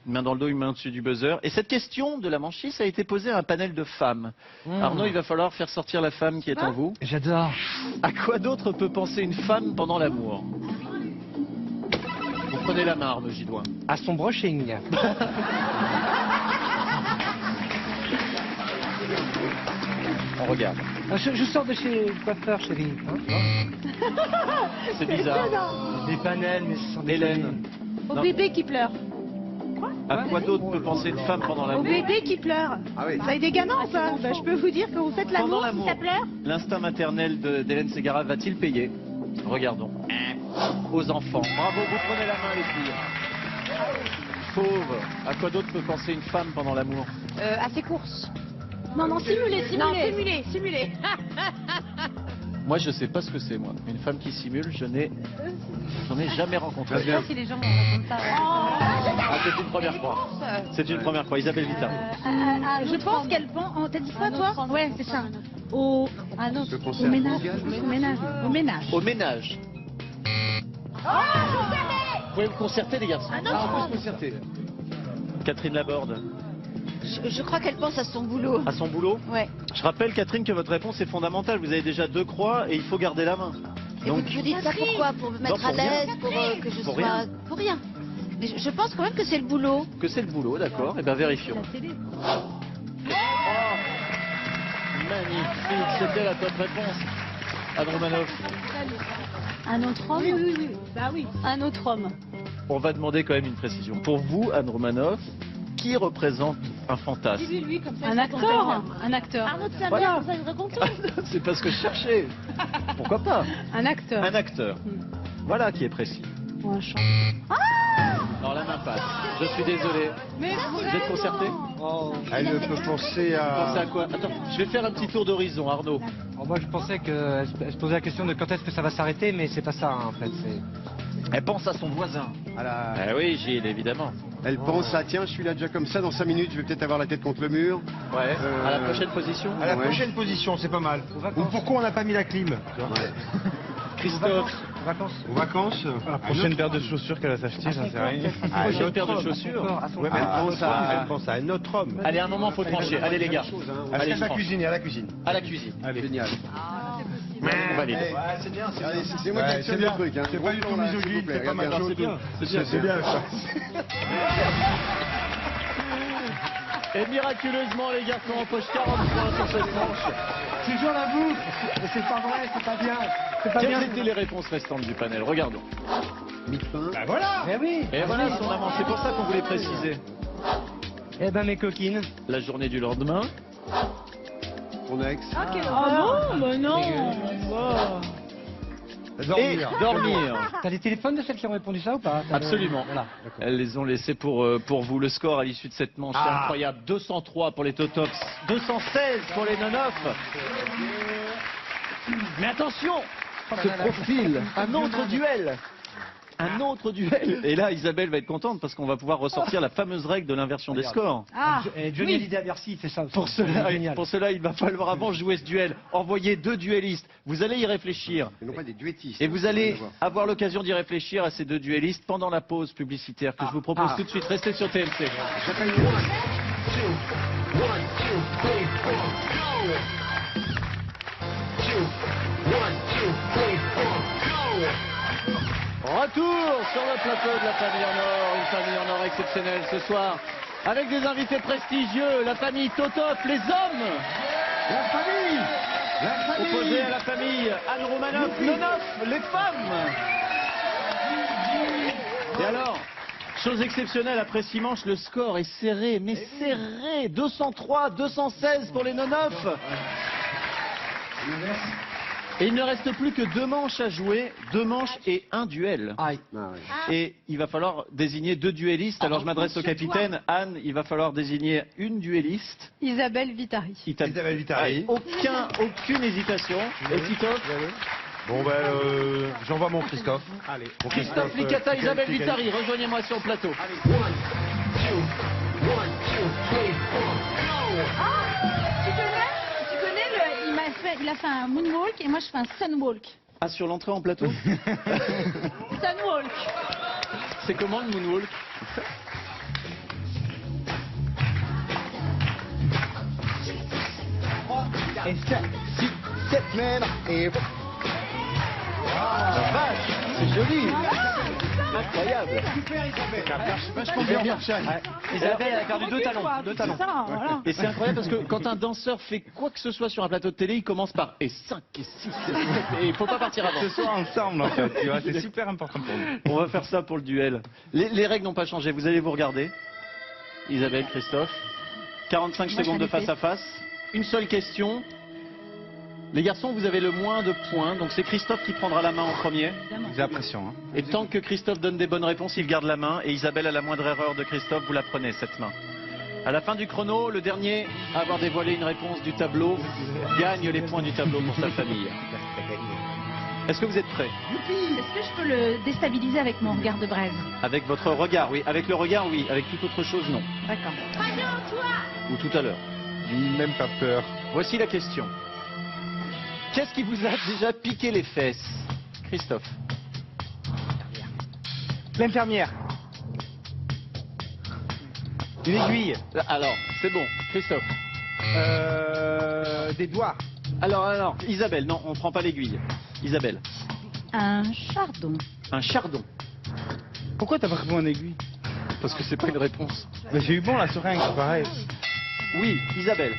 Une main dans le dos, une main dessus du buzzer. Et cette question de la manche 6 a été posée à un panel de femmes. Arnaud, il va falloir faire sortir la femme qui est en vous. J'adore. À quoi d'autre peut penser une femme pendant l'amour? Vous prenez la main, Arnaud Gidouin. À son brushing. On regarde. Je sors de chez le coiffeur, chérie. Hein, C'est bizarre. des panels, mais ce sont des Hélène, Au Non. bébé qui pleure. à quoi d'autre peut penser une femme pendant Au l'amour? bébé qui pleure. Ah oui. Vous avez des gamins ou pas? Bah, je peux vous dire que vous faites Pendant l'amour si l'amour. ça pleure. L'instinct maternel d'Hélène Ségara va-t-il payer? Regardons. Aux enfants. Bravo, vous prenez la main, les filles. Fauve. À quoi d'autre peut penser une femme pendant l'amour? À ses courses. Non, simulez. Non, simulé. Moi, je sais pas ce que c'est, moi. Une femme qui simule, j'en ai jamais rencontré. Je sais pas si les gens me racontent ça. Ah, c'est une première fois. C'est une première fois. Isabelle Vita. Je pense qu'elle pense. T'as dit quoi, toi? Ouais, c'est ça. Au ménage. Au ménage. Au ménage. Vous pouvez vous concerter, les garçons? Ah non, on peut se concerter. Catherine Laborde. Je crois qu'elle pense à son boulot. À son boulot? Ouais. Je rappelle, Catherine, que votre réponse est fondamentale. Vous avez déjà 2 croix et il faut garder la main. Et vous dites ça pourquoi? Pour me mettre pour à rien. l'aise, pour que je Pour sois... rien. Pour rien. Mais je pense quand même que c'est le boulot. Que c'est le boulot, d'accord. Eh bien, vérifions. Magnifique, c'était la bonne réponse. Anne Roumanoff. Un autre homme? Oui. Bah oui. Un autre homme. On va demander quand même une précision. Pour vous, Anne Roumanoff, qui représente un fantasme? Dis-lui comme ça. Un acteur. Un acteur. Arnaud de sa Voilà. mère, ça nous raconte tout. C'est pas ce que je cherchais. Pourquoi pas? Un acteur. Un acteur. Voilà qui est précis. Ou un chanteur. Alors la main passe. Je suis désolé. Mais Vous êtes concerté? Elle peut penser à... Pensez à quoi? Attends, je vais faire un petit tour d'horizon, Arnaud. Oh, moi, je pensais qu'elle se posait la question de quand est-ce que ça va s'arrêter, mais c'est pas ça, hein, en fait. Elle pense à son voisin. à la- Ah oui, Gilles, évidemment. Elle pense à, tiens, je suis là déjà comme ça, dans 5 minutes, je vais peut-être avoir la tête contre le mur. Ouais. À la prochaine position. À la Ouais. prochaine position, c'est pas mal. Ou pourquoi on n'a pas mis la clim? Christophe. Vacances. Aux vacances. La prochaine paire de chaussures qu'elle va s'acheter, j'en sais rien. Ah, Prochaine notre paire de homme. chaussures. Ouais, mais elle pense à un autre homme. Allez, un moment, faut trancher. Allez, les gars. Allez, À je la tranche. cuisine, à la cuisine. À la cuisine. Génial. On valide. C'est bien, c'est moi qui actionne le truc. Hein. C'est pas du tout Là, s'il vous misogyne, plaît, c'est pas regardez, macho. c'est bien. C'est bien ça. Et miraculeusement, les garçons empochent 40 points sur cette manche. Toujours la bouffe. Mais c'est pas vrai, c'est pas bien. C'est pas bien. Quelles étaient les réponses restantes du panel? Regardons. Mi-pain. Bah voilà. Eh oui. Et voilà son amant. C'est pour ça qu'on voulait préciser. Eh ben, mes coquines. La journée du lendemain. Mon ex. Ah non, mais non. Wow. Et dormir. T'as les téléphones de celles qui ont répondu ça ou pas? Absolument. Voilà. Elles les ont laissés pour vous. Le score à l'issue de cette manche est incroyable. 203 pour les Totops, 216 pour les Nonoff. Mais attention, se profile un autre duel. Un autre duel. Et là, Isabelle va être contente parce qu'on va pouvoir ressortir la fameuse règle de l'inversion des scores. Ah, Johnny oui. Hallyday à Bercy, c'est ça. Pour cela, il va falloir avant jouer ce duel, envoyer 2 duellistes. Vous allez y réfléchir. Et non pas des duettistes. Et vous allez avoir l'occasion d'y réfléchir à ces 2 duellistes pendant la pause publicitaire que je vous propose tout de suite. Restez sur TMC. J'appelle Retour sur le plateau de la famille en or, une famille en or exceptionnelle ce soir, avec des invités prestigieux, la famille Totop, les hommes, La famille. La famille. opposés à la famille Anne Romanoff, Nonoff, les femmes. Et alors, chose exceptionnelle, après 6 manches, le score est serré, mais serré, 203, 216 pour les Nonoff. Et il ne reste plus que 2 manches à jouer, 2 manches et 1 duel. Et il va falloir désigner 2 duellistes. Alors je m'adresse au capitaine. Anne, il va falloir désigner une duelliste. Isabelle Vitari. Isabelle Vitari. Aucune hésitation. Et Titoff? Bon ben, j'envoie mon Christophe. Allez. Christophe Licata, Isabelle Vitari, rejoignez-moi sur le plateau. Tu connais il a fait un moonwalk et moi je fais un sunwalk. Ah, sur l'entrée en plateau? Sunwalk. C'est comment le moonwalk? Et 7, 6, 7 mètres et... La vache, c'est joli. Incroyable. Vachement bien Marshall. Isabelle a perdu 2 talons. 2 talons. Ça, voilà. Et c'est incroyable parce que quand un danseur fait quoi que ce soit sur un plateau de télé, il commence par et 5, et 6, et 7, et il faut pas partir avant. Ce soir ensemble, en fait, tu vois, c'est super important pour nous. On va faire ça pour le duel. Les règles n'ont pas changé, vous allez vous regarder. Isabelle, Christophe. 45 Moi, secondes je de face à face. Une seule question. Les garçons, vous avez le moins de points, donc c'est Christophe qui prendra la main en premier. J'ai l'impression, hein. Et tant que Christophe donne des bonnes réponses, il garde la main. Et Isabelle, à la moindre erreur de Christophe, vous la prenez, cette main. À la fin du chrono, le dernier à avoir dévoilé une réponse du tableau gagne les points du tableau pour sa famille. Est-ce que vous êtes prêts? Est-ce que je peux le déstabiliser avec mon regard de braise? Avec votre regard, oui. Avec le regard, oui. Avec toute autre chose, non. D'accord. Ou tout à l'heure. Même pas peur. Voici la question. Qu'est-ce qui vous a déjà piqué les fesses? Christophe. L'infirmière. Une aiguille. Alors, c'est bon. Christophe. Des doigts. Alors, Isabelle. Non, on prend pas l'aiguille. Isabelle. Un chardon. Un chardon. Pourquoi t'as pas répondu en aiguille? Parce que c'est pas une réponse. Mais j'ai eu bon la seringue, c'est pareil. Oui, Isabelle.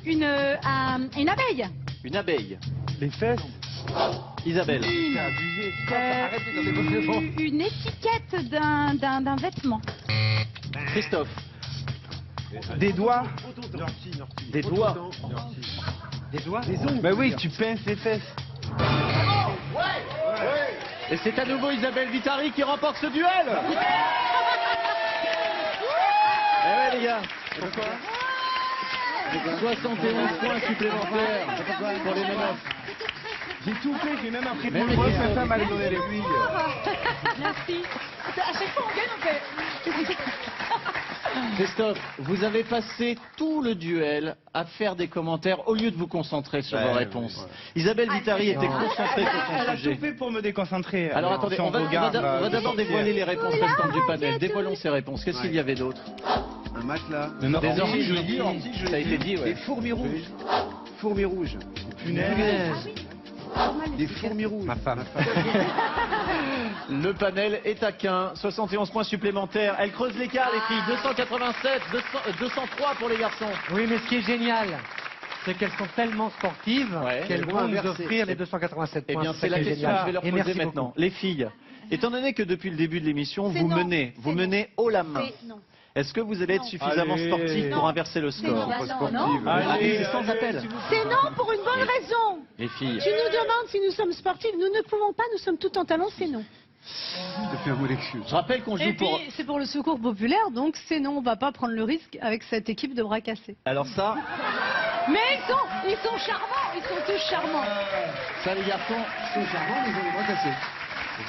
Une abeille. Une abeille. Les fesses? Isabelle. Une étiquette d'un vêtement. Christophe. Des doigts. Des doigts. Des doigts. Bah oui, tu pinces les fesses. Et c'est à nouveau Isabelle Vitari qui remporte ce duel. Eh ouais les gars. 71 points supplémentaires pour les Menottes. J'ai tout fait, j'ai même appris Mais pour le boss, ma femme m'a donné l'aiguille. Merci. À chaque fois on gagne, on fait. Christophe, vous avez passé tout le duel à faire des commentaires au lieu de vous concentrer sur vos réponses. Isabelle Vitari était concentrée sur son Elle a sujet. tout fait pour me déconcentrer. Alors attendez, si on va regarde, d'abord dévoiler les réponses restantes du panel. Dévoilons ces réponses. Qu'est-ce qu'il y avait d'autre? Un matelas. Des orties, ça a été dit, ouais. Des fourmis rouges. Fourmis rouges. Punaise. Des fourmis rouges. Ma femme. Le panel est à 15, 71 points supplémentaires. Elle creuse l'écart, les filles. 287, 203 pour les garçons. Oui, mais ce qui est génial, c'est qu'elles sont tellement sportives qu'elles vont nous offrir les 287 points. Eh bien, ça c'est la qui est question que je vais leur génial. Et poser merci maintenant. beaucoup. Les filles, étant donné que depuis le début de l'émission, vous menez haut la main. Est-ce que vous allez être suffisamment Allez. sportif pour inverser le score? Non. Allez, c'est sans appel. C'est non pour une bonne raison. Les filles. Tu nous demandes si nous sommes sportifs. Nous ne pouvons pas, nous sommes tout en talons, c'est non. Je te fais un mot d'excuse. Je rappelle qu'on Et joue puis pour... c'est pour le secours populaire, donc c'est non, on va pas prendre le risque avec cette équipe de bras cassés. Alors ça, Mais ils sont charmants, ils sont tous charmants. ça les garçons, C'est charmant, mais ils ont les bras cassés.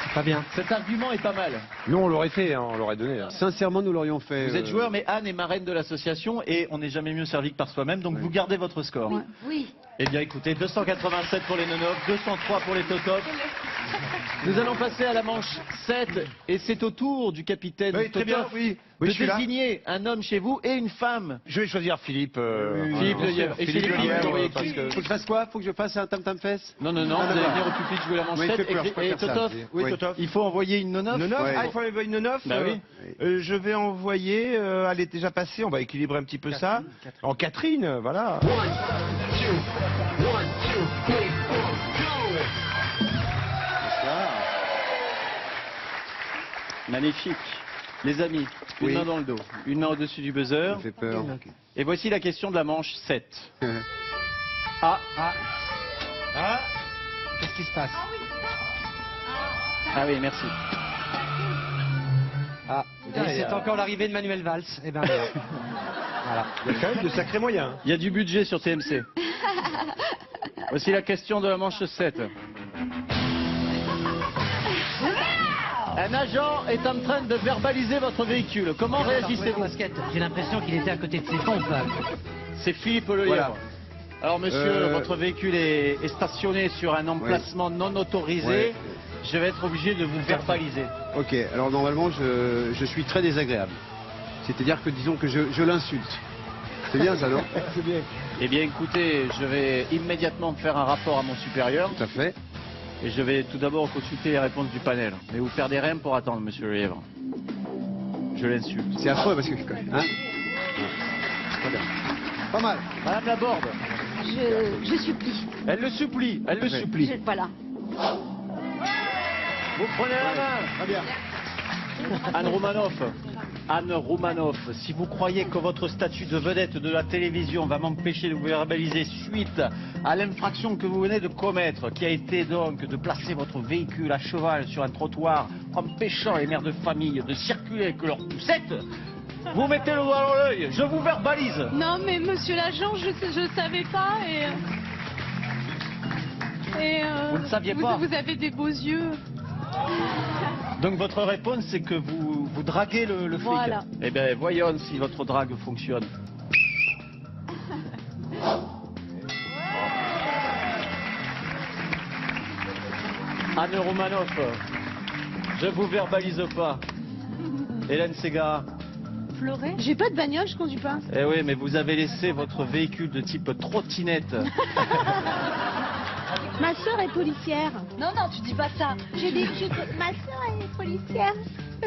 C'est pas bien. cet argument est pas mal. Nous, on l'aurait fait, hein, on l'aurait donné. hein. Sincèrement, nous l'aurions fait. Vous êtes joueur, mais Anne est marraine de l'association et on n'est jamais mieux servi que par soi-même, donc vous gardez votre score. Oui. Eh bien écoutez, 287 pour les Nonov, 203 pour les Totop. Nous allons passer à la manche 7 et c'est au tour du capitaine Oui, très bien, Totop oui. de Oui, je suis là. désigner un homme chez vous et une femme. Je vais choisir Philippe. Philippe bien Le sûr, Lièvre. Et Philippe Philippe Le Lièvre, vous envoyez parce qui que- Faut que je fasse quoi? Faut que je fasse un tam-tam-fesse? Non, vous allez venir au pupitre jouer la manche Oui, il 7 fait peur, je et préfère ça. Totop. Oui, Oui. Totop. Il faut envoyer une Nonov. Nonov, Ouais. ah, il faut envoyer une Nonov. Bah oui. Je vais envoyer, elle est déjà passée, on va équilibrer un petit peu ça. En Catherine, voilà. Magnifique. Les amis, une Oui. main dans le dos, une main au-dessus du buzzer. Ça fait peur. Et voici la question de la manche 7. Ah, Qu'est-ce qui se passe? ah oui, merci. Ah, et c'est encore l'arrivée de Manuel Valls. Eh ben, voilà. Voilà. Il y a quand même de sacrés moyens. Il y a du budget sur TMC. Voici la question de la manche 7. Un agent est en train de verbaliser votre véhicule. Comment réagissez-vous? J'ai l'impression qu'il était à côté de ses pompes. C'est Philippe Le Lièvre. Voilà. Alors monsieur, votre véhicule est stationné sur un emplacement non autorisé. Ouais. Je vais être obligé de vous verbaliser. Ok, alors normalement, je suis très désagréable. C'est-à-dire que disons que je l'insulte. C'est bien ça, non? C'est bien. Eh bien écoutez, je vais immédiatement faire un rapport à mon supérieur. Tout à fait. Et je vais tout d'abord consulter les réponses du panel. Mais vous perdez rien pour attendre, monsieur Le Lièvre. Je l'insulte. C'est affreux parce que... Hein? Très bien. Pas mal. Madame Laborde, Je supplie. elle le supplie, elle le supplie. Voilà. Vous prenez la main. Très bien. Anne Roumanoff. Anne Roumanoff, si vous croyez que votre statut de vedette de la télévision va m'empêcher de vous verbaliser suite à l'infraction que vous venez de commettre, qui a été donc de placer votre véhicule à cheval sur un trottoir, empêchant les mères de famille de circuler avec leur poussette, vous mettez le doigt dans l'œil, je vous verbalise. Non mais monsieur l'agent, je savais pas et Vous ne saviez pas. Vous avez des beaux yeux. Donc votre réponse, c'est que vous draguez le flic. Voilà. Eh bien, voyons si votre drague fonctionne. Anne Romanoff, je vous verbalise pas. Hélène Ségara. Pleurer? J'ai pas de bagnole, je conduis pas. Eh oui, mais vous avez laissé votre véhicule de type trottinette. Ma sœur est policière. Non, tu dis pas ça. J'ai dit, ma sœur est policière.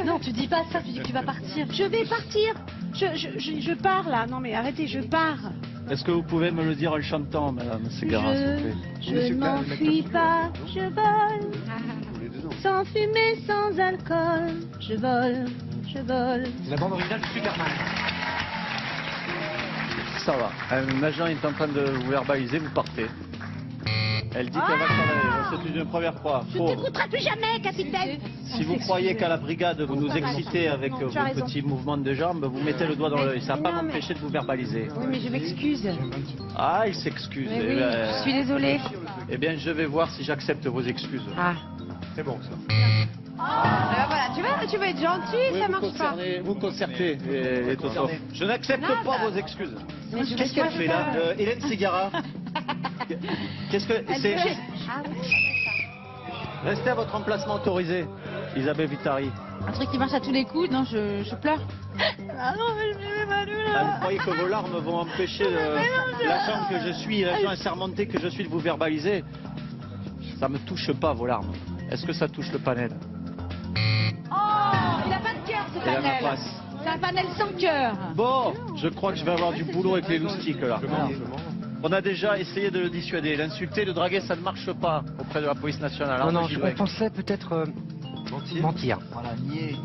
Non, tu dis pas ça, tu dis que tu vas partir. Je vais partir. Je pars là. Non mais arrêtez, je pars. Est-ce que vous pouvez me le dire en chantant, madame Ségara, s'il vous plaît? Je ne m'enfuis pas, je vole. Sans fumée, sans alcool. Je vole, je vole. C'est la bande originale de Superman. Ça va. Un agent est en train de vous verbaliser, vous partez. Elle dit qu'elle va s'en aller. C'est une première fois. Je Faux. t'écouterai plus jamais, capitaine. Si vous croyez qu'à la brigade vous nous excitez avec vos petits mouvements de jambes, vous mettez le doigt dans l'œil. Ça va pas m'empêcher de vous verbaliser. Oui, mais je m'excuse. Ah, il s'excuse. Mais oui, je suis désolée. Eh bien, je vais voir si j'accepte vos excuses. Ah. C'est bon, ça. Voilà, tu veux être gentil, ça marche pas. Vous concertez, les Toto. Je n'accepte pas vos excuses. Qu'est-ce qu'elle fait là, Hélène Ségara? Qu'est-ce que c'est? Restez à votre emplacement autorisé, Isabelle Vitari. Un truc qui marche à tous les coups, non, je pleure. Ah non, mais je vais mal Ah, vous croyez que vos larmes vont empêcher l'agent que je suis, l'agent assermenté que je suis de vous verbaliser? Ça me touche pas, vos larmes. Est-ce que ça touche le panel? Oh, il a pas de cœur, ce Et la main panel. passe. C'est un panel sans cœur. Bon, je crois que je vais avoir du boulot avec les loustiques là. On a déjà essayé de le dissuader, l'insulter, le draguer, ça ne marche pas auprès de la police nationale. Non, Alors, non, j'y on vais. pensait peut-être mentir. Voilà,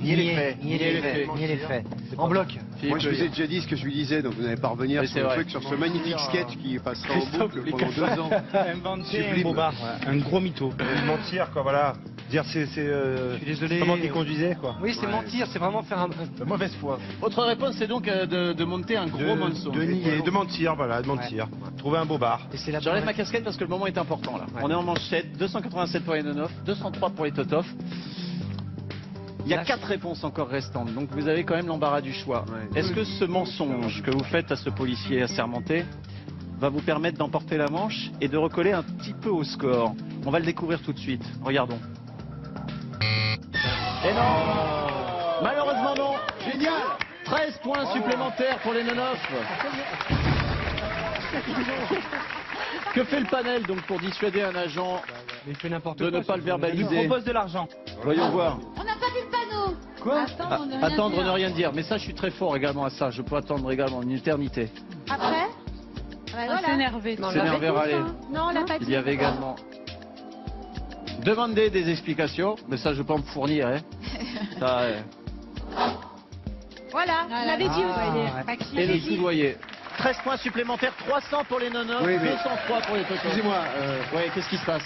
nier les faits. Nier les faits. En bloc. Moi, je vous ai déjà dit ce que je lui disais, donc vous n'allez pas revenir Oui, sur c'est le vrai. truc, sur ce magnifique sketch qui passera en Christophe, boucle les pendant 2 ans. Inventé un bobard. Un gros mytho. Mentir, quoi, voilà. Dire Je suis désolé. comment tu conduisais, quoi. Oui, c'est mentir, c'est vraiment faire un... De mauvaise foi. Votre réponse, c'est donc de monter un gros mensonge. De nier, de mentir, voilà, de mentir. Trouver un bobard. Et c'est la J'enlève ma casquette parce que le moment est important là. Ouais. On est en manchette, 287 pour les Nonov, 203 pour les Totov. Il y a 4 réponses encore restantes, donc vous avez quand même l'embarras du choix. Est-ce que ce mensonge que vous faites à ce policier assermenté va vous permettre d'emporter la manche et de recoller un petit peu au score? On va le découvrir tout de suite. Regardons. Et non, malheureusement non. Génial. 13 points supplémentaires pour les Nonov. Que fait le panel donc pour dissuader un agent Il fait n'importe de quoi. ne pas le Il verbaliser? propose de l'argent. Voyons voir. On n'a pas vu le panneau. Quoi? Attendre, ne rien Attendre, dire. ne rien dire. Mais ça, je suis très fort également à ça. Je peux attendre également une éternité. Après On s'est énervé. S'énerver, râler. Non, on l'a pas Il dit. y avait également demander des explications, mais ça, je peux en fournir. Hein. Ça, Voilà, on l'avait dit, vous voyez. et le soudoyer. 13 points supplémentaires, 300 pour les Nonov, Oui, mais- 203 pour les Totov. Excusez-moi, Ouais, qu'est-ce qui se passe?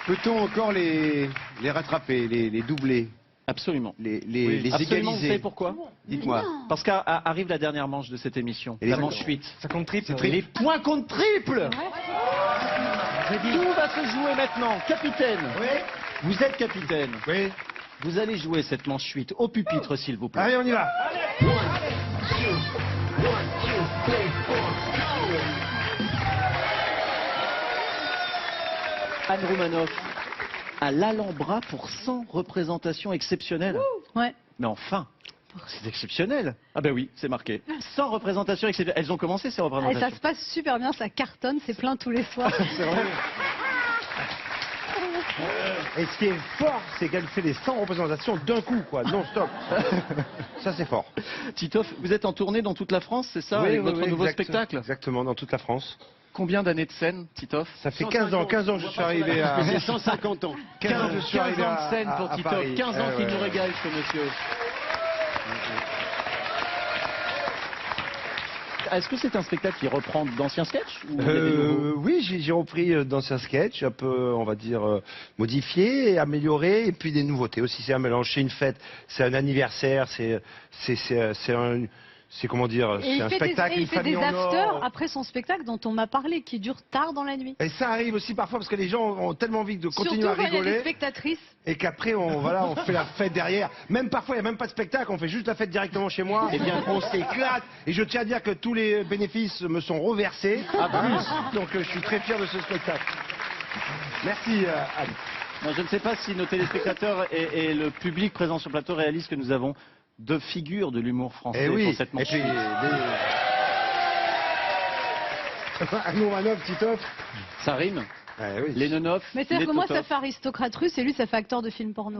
peut-on encore les rattraper, les doubler, Absolument. les Absolument, vous savez égaliser? pourquoi? Dites-moi. Parce qu'arrive la dernière manche de cette émission, Et la les- manche 8. Ça compte triple. Les points contre triple. Tout va se jouer maintenant. Capitaine, vous êtes capitaine. Oui. Vous allez jouer cette manche 8 au pupitre, s'il vous plaît. Allez, on y va. Anne Roumanoff à l'Alhambra pour 100 représentations exceptionnelles. Ouais. Mais enfin, c'est exceptionnel. Ah ben oui, c'est marqué. 100 représentations exceptionnelles. Elles ont commencé ces Et représentations. ça se passe super bien, ça cartonne, c'est plein tous les soirs. C'est vrai. Et ce qui est fort, c'est qu'elle fait les 100 représentations d'un coup, quoi, non-stop. Ça, c'est fort. Titoff, vous êtes en tournée dans toute la France, c'est ça, avec votre nouveau spectacle? Exactement, dans toute la France. Combien d'années de scène, Titoff? Ça fait 15 ans que je suis arrivé à... C'est 150 ans. 15 ans, je suis arrivé ans de scène pour à Titoff. Paris. 15 ans Eh qu'il ouais. nous régale, ce monsieur. Est-ce que c'est un spectacle qui reprend d'anciens sketchs ou il y a des nouveaux? Oui, j'ai repris d'anciens sketchs, un peu, on va dire, modifiés, améliorés, et puis des nouveautés aussi. C'est un mélange, c'est une fête, c'est un anniversaire, c'est comment dire, Et c'est un spectacle, il une fait famille des en afters or. après son spectacle dont on m'a parlé, qui dure tard dans la nuit. Et ça arrive aussi parfois parce que les gens ont tellement envie de continuer Surtout à quand il y a des rigoler. spectatrices. Et qu'après, on fait la fête derrière. Même parfois, il n'y a même pas de spectacle, on fait juste la fête directement chez moi. Et bien, on s'éclate. Et je tiens à dire que tous les bénéfices me sont reversés. À plus. Donc, je suis très fier de ce spectacle. Merci, Anne. Non, je ne sais pas si nos téléspectateurs et le public présent sur le plateau réalisent que nous avons deux figures de l'humour français Eh oui. pour cette Et manche. puis, Anne Roumanoff, Titoff. Ça rime. Eh oui. Les Nonov, Mais les c'est-à-dire que moi, Totov. ça fait aristocrate russe et lui, ça fait acteur de film porno.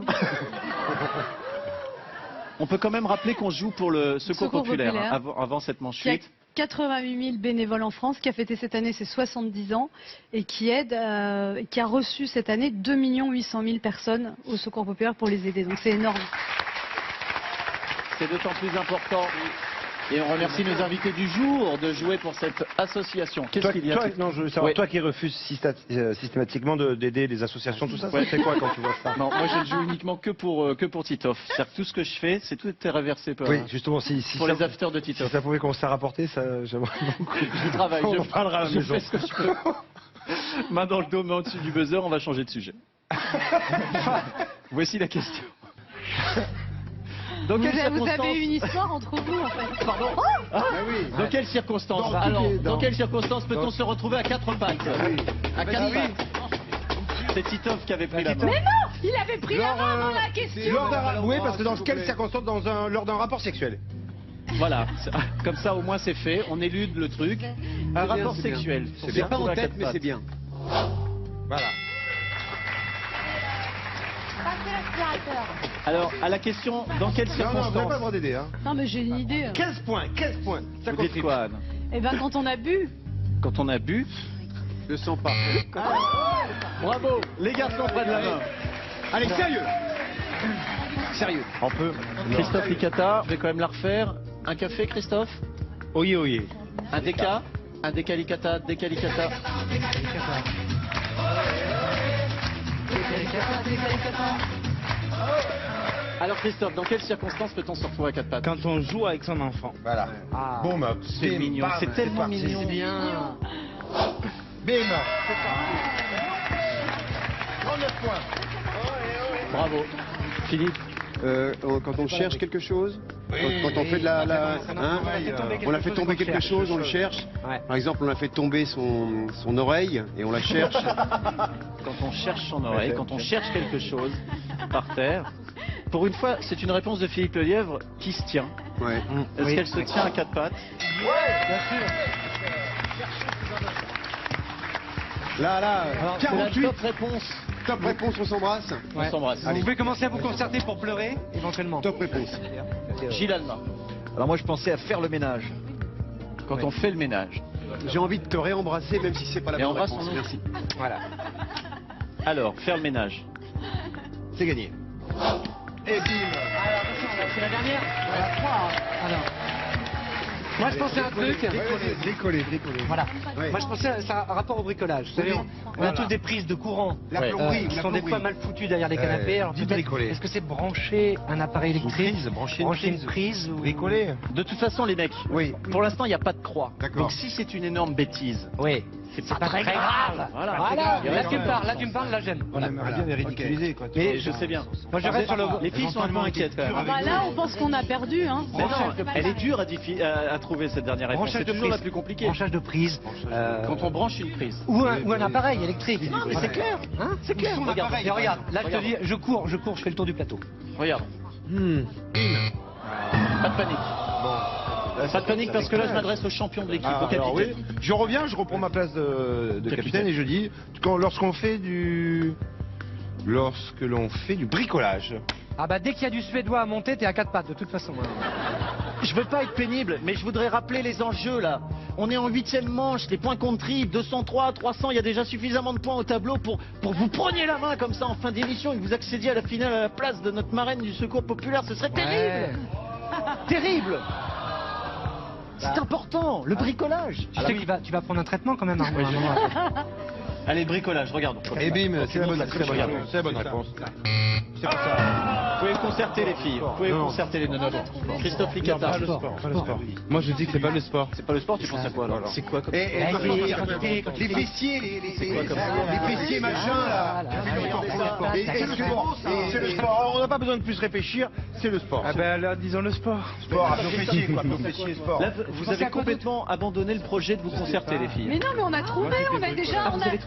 On peut quand même rappeler qu'on joue pour le Secours Secours populaire, populaire. hein, avant cette manche Qui a 8. 88 000 bénévoles en France, qui a fêté cette année ses 70 ans et qui aide, qui a reçu cette année 2 800 000 personnes au Secours populaire pour les aider. Donc c'est énorme. C'est d'autant plus important Et on remercie nos invités du jour de jouer pour cette association. Qu'est-ce qu'il y a Non, je veux savoir, Ouais. toi qui refuses systématiquement d'aider les associations, tout ça, Ouais. c'est quoi quand tu vois ça? Non, moi je ne joue uniquement que pour Titoff. C'est-à-dire que tout ce que je fais, c'est tout est reversé par, Oui, justement, si pour ça, les afters de Titoff. si ça pouvait commencer à rapporter, ça, j'aimerais beaucoup. Je travaille, On en parlera à la je maison. fais ce que je peux. Main dans le dos, main au-dessus du buzzer, on va changer de sujet. Voici la question. Dans quelles Vous circonstances... avez une histoire entre vous, en fait. Pardon. Ah Dans quelles circonstances dans quelles circonstances peut-on se retrouver à quatre pattes À quatre pattes. C'est Titoff qui avait pris la main. Mais non, il avait pris la main dans la question. Oui, parce que dans quelles circonstances lors d'un rapport sexuel? Voilà, comme ça au moins c'est fait, on élude le truc. Un rapport sexuel. C'est pas en tête, mais c'est bien. Voilà. Alors, à la question, dans quelles Non, vous n'avez circonstances pas le droit d'aider. Hein. Non, mais j'ai une idée. 15 points. Ça Vous dites quoi, Anne? Eh ben, quand on a bu. Quand on a bu. Je le sens pas. Bravo, les garçons prennent la main. Allez, sérieux. Sérieux. On peut. Christophe Licata, je vais quand même la refaire. Un café, Christophe? Oyez, oyez. Un déca? Un déca Licata, déca Licata. Alors Christophe, dans quelles circonstances peut-on se retrouver à quatre pattes? Quand on joue avec son enfant. Voilà. Ah, Bon, bah, c'est mignon, bam, c'est tellement parti. mignon. C'est bien. Bim. 39 points. Bravo. Philippe? Quand on cherche quelque chose, quand on fait de on a fait tomber quelque chose, on le cherche. Par exemple, on a fait tomber son oreille et on la cherche. Quand on cherche son oreille, quand on cherche quelque chose par terre. Pour une fois, c'est une réponse de Philippe Lelièvre qui se tient. Ouais. Est-ce qu'elle se tient à quatre pattes? Bien sûr. Là, C'est la 48. top réponse. Top réponse, on s'embrasse. On s'embrasse. Vous pouvez commencer à vous concerter pour pleurer, éventuellement. Top réponse. Gilles Alma. Alors moi je pensais à faire le ménage. Quand on fait le ménage. J'ai envie de te réembrasser, même si c'est pas la Et bonne embrasse réponse. son nom. Merci. Voilà. Alors, faire le ménage. C'est gagné. Et bim. C'est la dernière. Alors. Moi je pensais à un truc. Bricoler. Voilà. Ouais. Moi je pensais à ça, un rapport au bricolage. Vous savez, on a tous des prises de courant La plomberie, qui la sont des plomberie. fois mal foutues derrière les canapés. Alors du peut-être, bricolé. est-ce que c'est brancher un appareil électrique, brancher une prise ou... Bricoler. De toute façon, les mecs, Oui. pour l'instant, il n'y a pas de croix. D'accord. Donc si c'est une énorme bêtise, Oui. c'est C'est pas très grave. Voilà. Voilà. Là tu me parles, là j'aime. On aimerait bien les ridiculiser, quoi. Mais je sais bien. Moi je reste sur le... Les filles sont un peu inquiètes quand même. Ah bah là, on pense qu'on a perdu, hein. Mais non, elle est dure à trouver cette dernière réponse. Branchage C'est de toujours prise. la plus compliquée. Branchage de prise. Quand on branche une prise. Ou un appareil électrique. Non, mais c'est clair. Hein C'est clair. Regarde, Et regarde, là je te Regarde. dis, je cours, je fais le tour du plateau. Regarde. Pas de panique. Pas de panique parce que là, je m'adresse au champion de l'équipe, au capitaine. Alors oui, je reviens, je reprends ma place de capitaine et je dis, lorsque l'on fait du bricolage. Ah bah dès qu'il y a du suédois à monter, t'es à quatre pattes de toute façon. Je veux pas être pénible, mais je voudrais rappeler les enjeux là. On est en 8e manche, les points contre triple, 203, 300, il y a déjà suffisamment de points au tableau pour vous preniez la main comme ça en fin d'émission et que vous accédiez à la finale à la place de notre marraine du secours populaire, ce serait terrible. Terrible. C'est important, le bricolage. Tu sais que tu vas prendre un traitement quand même. Hein, Allez, bricolage, regarde. Et bim, c'est la bonne réponse. C'est pour ça. Vous pouvez concerter les filles, vous pouvez concerter les nonotes. Christophe Licata. Moi je dis que c'est pas le sport. C'est pas le sport, tu penses à quoi alors? C'est quoi comme Les fessiers, les fessiers machin là. C'est le sport. Alors, on n'a pas besoin de plus réfléchir, c'est le sport. Ah ben là disons le sport. Sport, nos fessiers, quoi, nos fessiers, sport. Là, vous avez complètement abandonné le projet de vous concerter, les filles. Mais non, mais on a trouvé,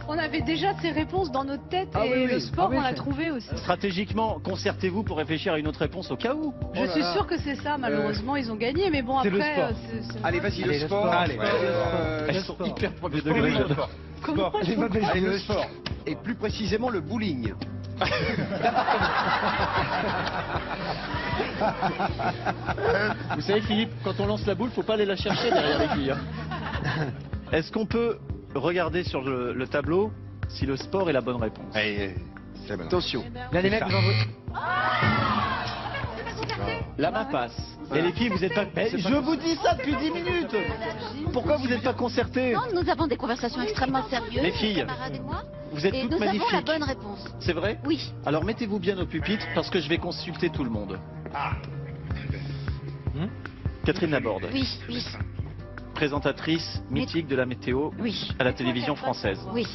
on avait déjà ces réponses dans notre tête Ah et oui, le oui. sport, Ah oui, on l'a c'est- trouvé aussi. Stratégiquement, concertez-vous pour réfléchir à une autre réponse au cas où. Je suis sûre que c'est ça, malheureusement, ils ont gagné, mais bon, c'est le après... sport. Allez, vas-y, le sport. Allez. Elles sont hyper premier degré. Comment Allez, le sport. Et plus précisément le bowling. Vous savez, Philippe, quand on lance la boule, faut pas aller la chercher derrière les filles. hein. Est-ce qu'on peut regarder sur le tableau si le sport est la bonne réponse? Attention. Là les mecs, vous en voulez. La main passe. Et les filles, vous n'êtes pas... Mais je vous dis ça depuis 10 minutes. Pourquoi vous n'êtes pas concertés? Non, nous avons des conversations extrêmement sérieuses. Les filles, camarades et moi, vous êtes et toutes nous magnifiques. avons la bonne réponse. C'est vrai? Oui. Alors mettez-vous bien au pupitre parce que je vais consulter tout le monde. Catherine Laborde, Oui, oui, présentatrice mythique de la météo oui. à la télévision française. Oui.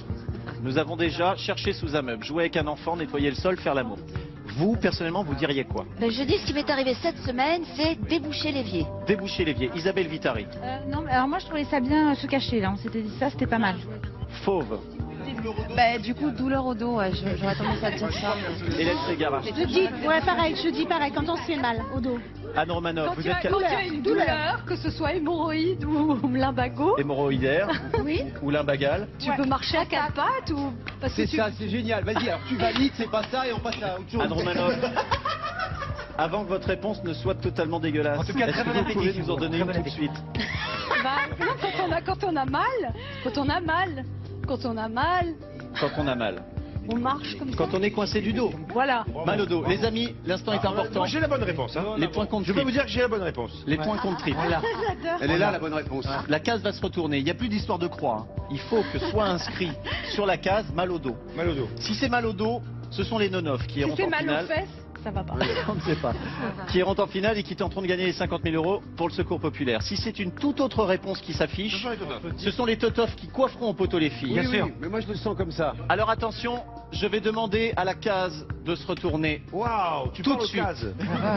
Nous avons déjà cherché sous un meuble, joué avec un enfant, nettoyer le sol, faire l'amour. Vous, personnellement, vous diriez quoi? Ben, je dis ce qui m'est arrivé cette semaine, c'est déboucher l'évier. Déboucher l'évier. Isabelle Vitari. Non, mais alors moi je trouvais ça bien se cacher là. On s'était dit ça, c'était pas mal. Fauve. Bah, du coup, douleur au dos, ouais, j'aurais tendance à dire ça. Hélène Ségara. Je dis, ouais, pareil, je dis pareil, quand on se fait mal au dos. Anne Romanoff, Quand vous il y a êtes quand il y a une douleur, que ce soit hémorroïde ou lumbago, hémorroïdaire oui. ou lumbagal. Tu peux marcher à quatre pattes ou... parce que C'est tu- ça, c'est génial. Vas-y, alors tu valides, c'est pas ça et on passe à autre chose. Anne Romanoff. Avant que votre réponse ne soit totalement dégueulasse, En tout cas, est-ce très que bon vous pouvez appétit, nous en donner une tout de suite? Bah, non, quand on a mal, quand on a mal, Quand on a mal. on marche comme ça. Quand on est coincé du dos. Voilà. Mal au dos. Les amis, l'instant est important. Moi, j'ai la bonne réponse. Hein. Les points comptent Je peux triple. vous dire que j'ai la bonne réponse. Les points comptent triple. J'adore. Elle est là, la bonne réponse. La case va se retourner. Il n'y a plus d'histoire de croix. Hein. Il faut que soit inscrit sur la case mal au dos. Mal au dos. Si c'est mal au dos, ce sont les non-off qui Si iront c'est en mal finale. aux fesses, ça va pas. On ne sait pas. Qui iront en finale et qui tenteront de gagner les 50 000 € pour le secours populaire. Si c'est une toute autre réponse qui s'affiche, ce sont les totoffs qui coifferont au poteau les filles. Oui, oui, mais moi je le sens comme ça. Alors attention, je vais demander à la case de se retourner. Waouh, tu tout parles de aux suite. cases.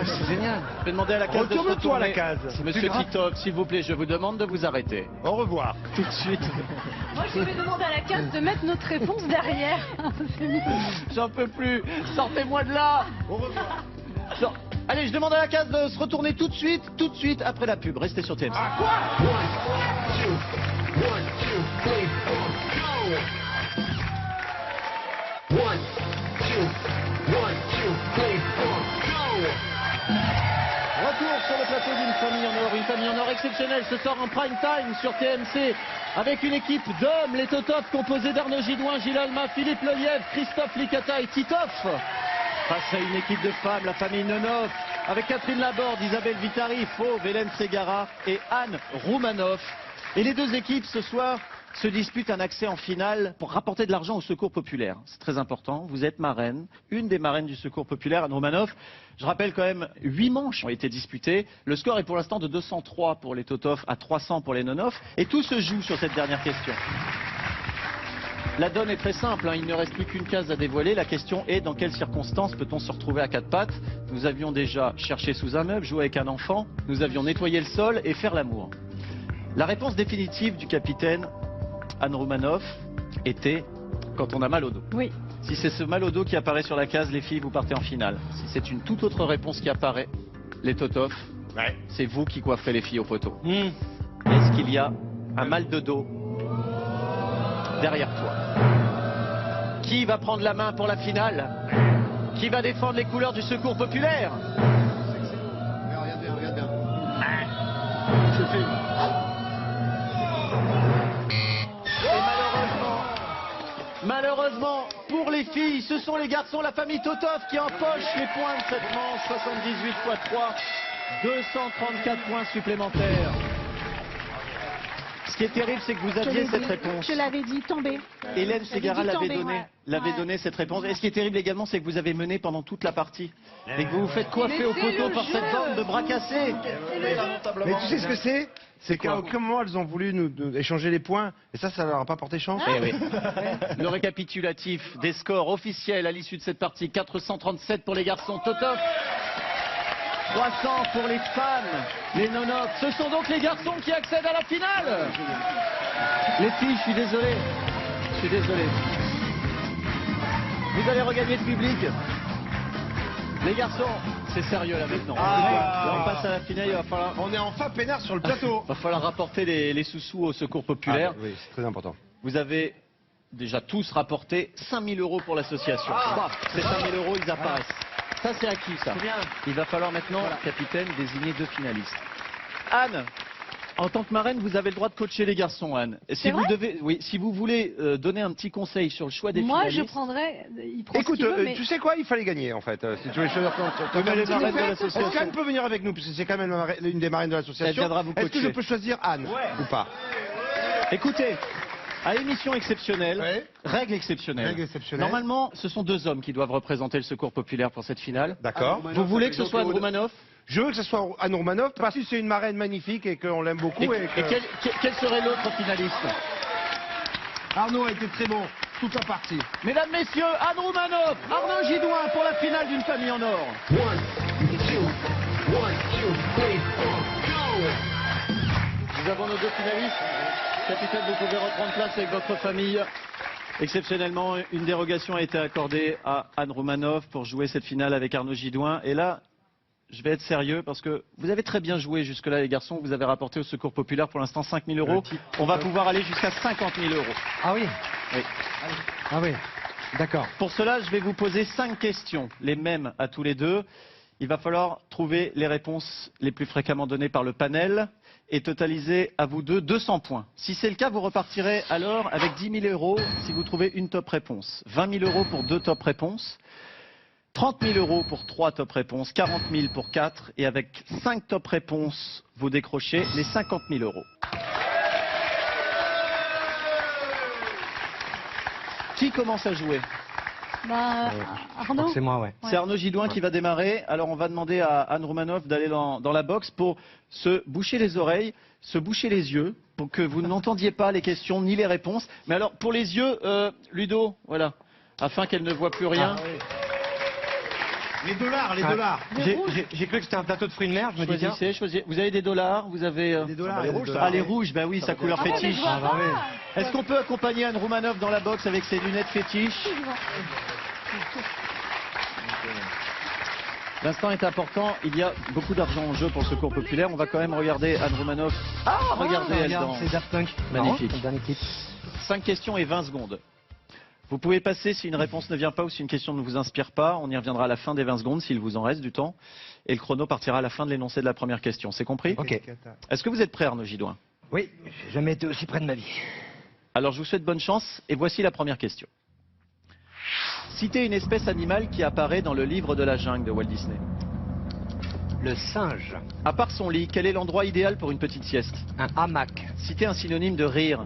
C'est génial. Je vais demander à la case de se Retourne-toi retourner. à la case. Monsieur Titoff, s'il vous plaît, je vous demande de vous arrêter. Au revoir. Tout de suite. Moi, je vais demander à la case de mettre notre réponse derrière. J'en peux plus. Sortez-moi de là. Au revoir. Allez, je demande à la case de se retourner tout de suite après la pub. Restez sur TMC. Ah, quoi? Retour sur le plateau d'une famille en or exceptionnelle ce soir en prime time sur TMC avec une équipe d'hommes, les Totoff composés d'Arnaud Gidouin, Gilles Alma, Philippe Lelièvre, Christophe Licata et Titoff. Face à une équipe de femmes, la famille Nonoff, avec Catherine Laborde, Isabelle Vitari, Fauve, Hélène Ségara et Anne Roumanoff. Et les deux équipes ce soir se disputent un accès en finale pour rapporter de l'argent au secours populaire. C'est très important, vous êtes marraine, une des marraines du secours populaire, Anne Roumanoff. Je rappelle quand même, 8 manches ont été disputées. Le score est pour l'instant de 203 pour les Totoff à 300 pour les Nonoff. Et tout se joue sur cette dernière question. La donne est très simple, hein. Il ne reste plus qu'une case à dévoiler. La question est dans quelles circonstances peut-on se retrouver à quatre pattes? Nous avions déjà cherché sous un meuble, joué avec un enfant, nous avions nettoyé le sol et faire l'amour. La réponse définitive du capitaine Anne Roumanoff était quand on a mal au dos. Oui. Si c'est ce mal au dos qui apparaît sur la case, les filles, vous partez en finale. Si c'est une toute autre réponse qui apparaît, les Totoff, c'est vous qui coifferez les filles au poteau. Est-ce qu'il y a un mal de dos derrière toi? Qui va prendre la main pour la finale? Qui va défendre les couleurs du secours populaire? Regarde bien. Je filme. Et malheureusement, pour les filles, ce sont les garçons, la famille Totoff qui empoche les points de cette manche. 78 x 3, 234 points supplémentaires. Ce qui est terrible, c'est que vous aviez cette réponse. Je l'avais dit, tomber. Hélène Ségara l'avait Ouais. donné cette réponse. Et ce qui est terrible également, c'est que vous avez mené pendant toute la partie. Et que vous vous faites coiffer au poteau par cette bande de bras cassés. Mais tu sais ce que c'est? C'est qu'à quoi aucun moment elles ont voulu nous échanger les points et ça leur a pas porté chance. Eh oui. Le récapitulatif des scores officiels à l'issue de cette partie. 437 pour les garçons Totoff. 300 pour les femmes, les Nonoff. Ce sont donc les garçons qui accèdent à la finale. Les filles, je suis désolé. Vous allez regagner le public. Les garçons, c'est sérieux là maintenant. Là, on passe à la finale, il va falloir... On est enfin peinard sur le plateau. Il va falloir rapporter les sous-sous au secours populaire. Oui, c'est très important. Vous avez déjà tous rapporté 5 000 € pour l'association. Ces 5 000 €, ils apparaissent. Ça, c'est acquis, ça. Il va falloir maintenant, capitaine, désigner deux finalistes. Anne, En tant que marraine, vous avez le droit de coacher les garçons, Anne. Et si vous devez, oui, si vous voulez donner un petit conseil sur le choix des Moi, finalistes. je prendrais. Il prend Écoute, ce qu'il veut, mais... tu sais quoi, il fallait gagner en fait. Si tu veux choisir Est-ce qu'Anne peut venir avec nous parce que c'est quand même une des marraines de l'association. Elle viendra vous Est-ce que je coacher. peux choisir Anne ou pas? Écoutez, à émission exceptionnelle, règle exceptionnelle. Règle exceptionnelle. Normalement, ce sont 2 hommes qui doivent représenter le Secours populaire pour cette finale. D'accord. Vous voulez que ce soit Anne Roumanoff? Je veux que ce soit Anne Roumanoff parce que c'est une marraine magnifique et qu'on l'aime beaucoup. Et quel serait l'autre finaliste? Arnaud a été très bon, toute la partie. Mesdames, messieurs, Anne Roumanoff, Arnaud Gidouin pour la finale d'une famille en or. Nous avons nos 2 finalistes. Capitaine, vous pouvez reprendre place avec votre famille. Exceptionnellement, une dérogation a été accordée à Anne Roumanoff pour jouer cette finale avec Arnaud Gidouin. Et là, je vais être sérieux parce que vous avez très bien joué jusque-là, les garçons. Vous avez rapporté au Secours populaire pour l'instant 5 000 euros. On va pouvoir aller jusqu'à 50 000 euros. Ah oui? Oui. Ah oui, d'accord. Pour cela, je vais vous poser 5 questions, les mêmes à tous les deux. Il va falloir trouver les réponses les plus fréquemment données par le panel et totaliser à vous deux 200 points. Si c'est le cas, vous repartirez alors avec 10 000 euros si vous trouvez une top réponse, 20 000 euros pour 2 top réponses, 30 000 euros pour 3 top réponses, 40 000 pour 4 et avec 5 top réponses, vous décrochez les 50 000 euros. Qui commence à jouer? Arnaud. C'est moi, ouais. C'est Arnaud Gidouin qui va démarrer. Alors on va demander à Anne Roumanoff d'aller dans la box pour se boucher les oreilles, se boucher les yeux, pour que vous n'entendiez pas les questions ni les réponses. Mais alors pour les yeux, Ludo, voilà, afin qu'elle ne voit plus rien. Ah, oui. Les dollars. J'ai cru que c'était un plateau de fruits de mer, je me dis tiens. Choisissez. Vous avez des dollars, vous avez... Des dollars, les rouges. Ah, les rouges, ben oui, sa couleur fétiche. Est-ce qu'on peut accompagner Anne Roumanoff dans la box avec ses lunettes fétiches? L'instant est important, il y a beaucoup d'argent en jeu pour le Secours populaire. On va quand même regarder Anne Roumanoff. Ah, regardez, elle danse. C'est Daft Punk. Magnifique. 5 5 questions et 20 secondes. Vous pouvez passer si une réponse ne vient pas ou si une question ne vous inspire pas. On y reviendra à la fin des 20 secondes s'il vous en reste du temps. Et le chrono partira à la fin de l'énoncé de la première question. C'est compris? Ok. Est-ce que vous êtes prêt, Arnaud Gidouin? Oui, j'ai jamais été aussi près de ma vie. Alors je vous souhaite bonne chance et voici la première question. Citez une espèce animale qui apparaît dans le livre de la jungle de Walt Disney. Le singe. À part son lit, quel est l'endroit idéal pour une petite sieste? Un hamac. Citez un synonyme de rire.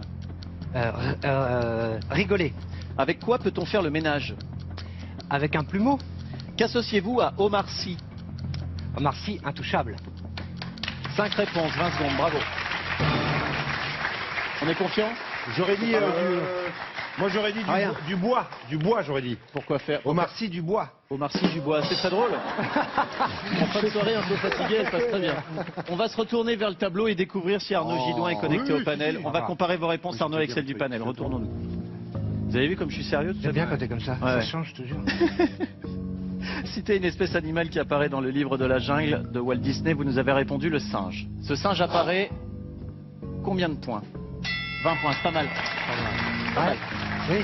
Rigoler. Avec quoi peut-on faire le ménage? Avec un plumeau. Qu'associez-vous à Omar Sy? Omar Sy, intouchable. 5 réponses, 20 secondes, bravo. On est confiant? J'aurais dit moi j'aurais dit du bois. Du bois, j'aurais dit. Pourquoi faire? Omar Sy du bois. Omar Sy du bois, c'est très drôle. En fin de soirée un peu fatigué, elle passe très bien. On va se retourner vers le tableau et découvrir si Arnaud Gidouin est connecté au panel. On va comparer vos réponses, Arnaud, avec celles du panel. Retournons-nous. Vous avez vu comme je suis sérieux? J'aime bien quand t'es comme ça. Ouais. Ça change, je te jure. Citez une espèce animale qui apparaît dans le livre de la jungle de Walt Disney. Vous nous avez répondu le singe. Ce singe apparaît combien de points? 20 points, c'est pas mal. Pas mal. Oui.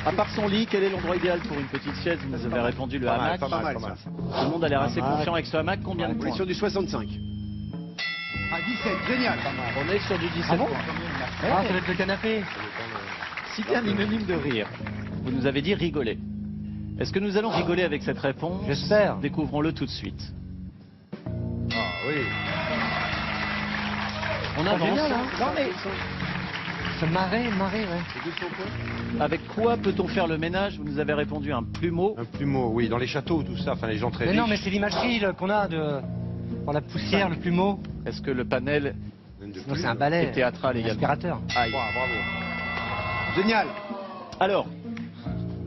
À part son lit, quel est l'endroit idéal pour une petite sieste? Vous nous avez répondu le hamac. Pas mal. Tout le monde a l'air assez confiant avec ce hamac. Combien de On est points? sur du 65. Ah, 17, génial. On est sur du 17 points. Ah, ça va être le canapé. Citez un synonyme de rire. Vous nous avez dit rigoler. Est-ce que nous allons rigoler avec cette réponse? J'espère. Découvrons-le tout de suite. Ah oui. On avance. Génial, hein. Non, mais... Se marrer, ouais. Avec quoi peut-on faire le ménage? Vous nous avez répondu un plumeau. Un plumeau, oui, dans les châteaux, tout ça, enfin les gens très Mais riches. non, mais c'est l'imagerie qu'on a de... Pour la poussière, le plumeau. Est-ce que le panel Sinon, c'est un balai. est théâtral également? Aspirateur. Aïe. Bravo. Génial. Alors,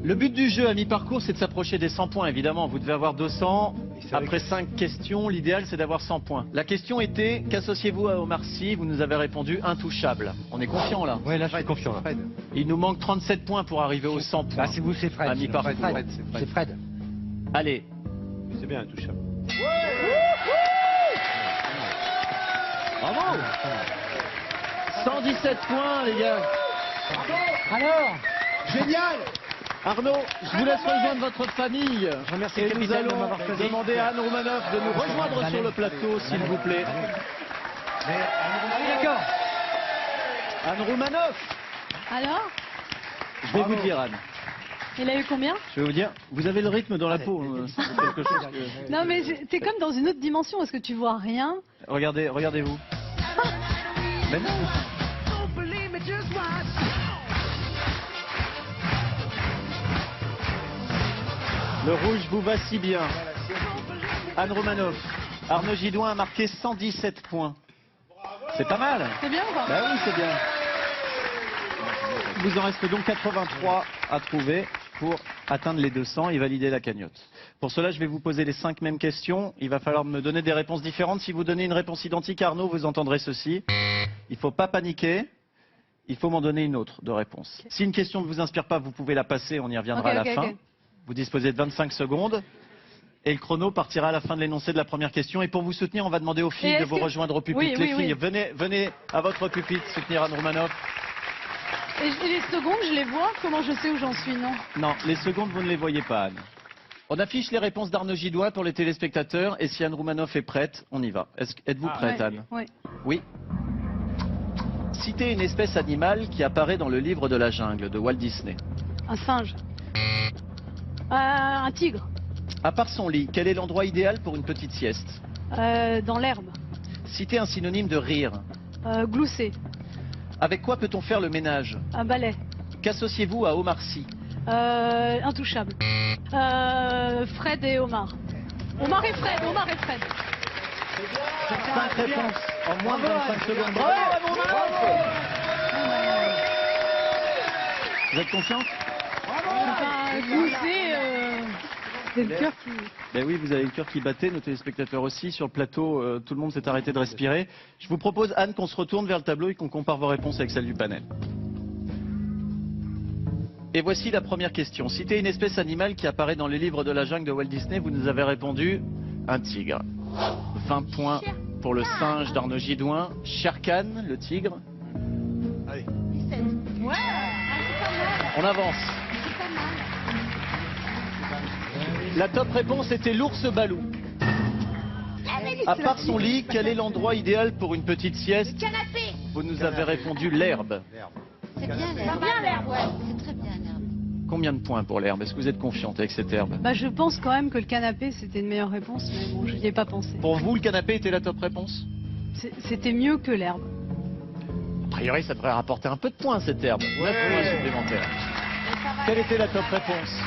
le but du jeu à mi-parcours, c'est de s'approcher des 100 points, évidemment. Vous devez avoir 200. Après 5 questions, l'idéal, c'est d'avoir 100 points. La question était, qu'associez-vous à Omar Sy? Vous nous avez répondu intouchable. On est confiant, là? Oui, là, je suis confiant. Là. Il nous manque 37 points pour arriver aux 100 points. Bah, c'est vous, c'est Fred. À mi-parcours. C'est Fred. Allez. C'est bien intouchable. Bravo! 117 points, les gars. Alors, génial! Arnaud, je vous laisse rejoindre votre famille. Je remercie et le capitaine nous allons de m'avoir choisi. demander à Anne Roumanoff de nous rejoindre sur le plateau, s'il vous plaît. D'accord. Anne Roumanoff. Alors, Je vais vous dire, Anne. il a eu combien? Je vais vous dire, vous avez le rythme dans la peau. C'est quelque chose que... Non, mais t'es comme dans une autre dimension. Est-ce que tu vois rien? Regardez, regardez-vous. Mais non. Le rouge vous va si bien. Anne Roumanoff. Arnaud Gidouin a marqué 117 points. C'est pas mal. C'est bien ou pas? Bah oui, c'est bien. Il vous en reste donc 83 à trouver pour atteindre les 200 et valider la cagnotte. Pour cela, je vais vous poser les 5 mêmes questions. Il va falloir me donner des réponses différentes. Si vous donnez une réponse identique, Arnaud, vous entendrez ceci. Il ne faut pas paniquer. Il faut m'en donner une autre de réponse. Si une question ne vous inspire pas, vous pouvez la passer. On y reviendra à la fin. Vous disposez de 25 secondes. Et le chrono partira à la fin de l'énoncé de la première question. Et pour vous soutenir, on va demander aux filles de vous rejoindre au pupitre. Les filles, venez à votre pupitre soutenir Anne Roumanoff. Et les secondes, je les vois? Comment je sais où j'en suis, non? Non, les secondes, vous ne les voyez pas, Anne. On affiche les réponses d'Arnaud Gidouin pour les téléspectateurs. Et si Anne Roumanoff est prête, on y va. Êtes-vous prête, Anne? Oui. Oui. Citez une espèce animale qui apparaît dans le livre de la jungle de Walt Disney. Un singe. Un tigre. À part son lit, quel est l'endroit idéal pour une petite sieste? Dans l'herbe. Citez un synonyme de rire. Glousser. Avec quoi peut-on faire le ménage? Un balai. Qu'associez-vous à Omar Sy? Intouchable. Fred et Omar. Omar et Fred. 5 réponses en moins de 25 secondes. Bravo. Vous êtes confiante? Glousser, c'est le cœur qui... Ben oui, vous avez le cœur qui battait, nos téléspectateurs aussi. Sur le plateau, tout le monde s'est arrêté de respirer. Je vous propose, Anne, qu'on se retourne vers le tableau et qu'on compare vos réponses avec celles du panel. Et voici la première question. Citez une espèce animale qui apparaît dans les livres de la jungle de Walt Disney. Vous nous avez répondu un tigre. 20 points pour le singe d'Arnaud Gidouin. Shere Khan, le tigre. Allez. 17. Ouais. On avance. La top réponse était l'ours balou. À part son lit, quel est l'endroit idéal pour une petite sieste? Le canapé. Vous nous avez répondu l'herbe. C'est bien l'herbe. Bien l'herbe, ouais. C'est très bien l'herbe. Combien de points pour l'herbe? Est-ce que vous êtes confiante avec cette herbe? Bah, je pense quand même que le canapé, c'était une meilleure réponse, mais bon, je n'y ai pas pensé. Pour vous, le canapé était la top réponse? C'était mieux que l'herbe. A priori, ça devrait rapporter un peu de points, cette herbe. 9 points supplémentaires. Quelle était la top réponse?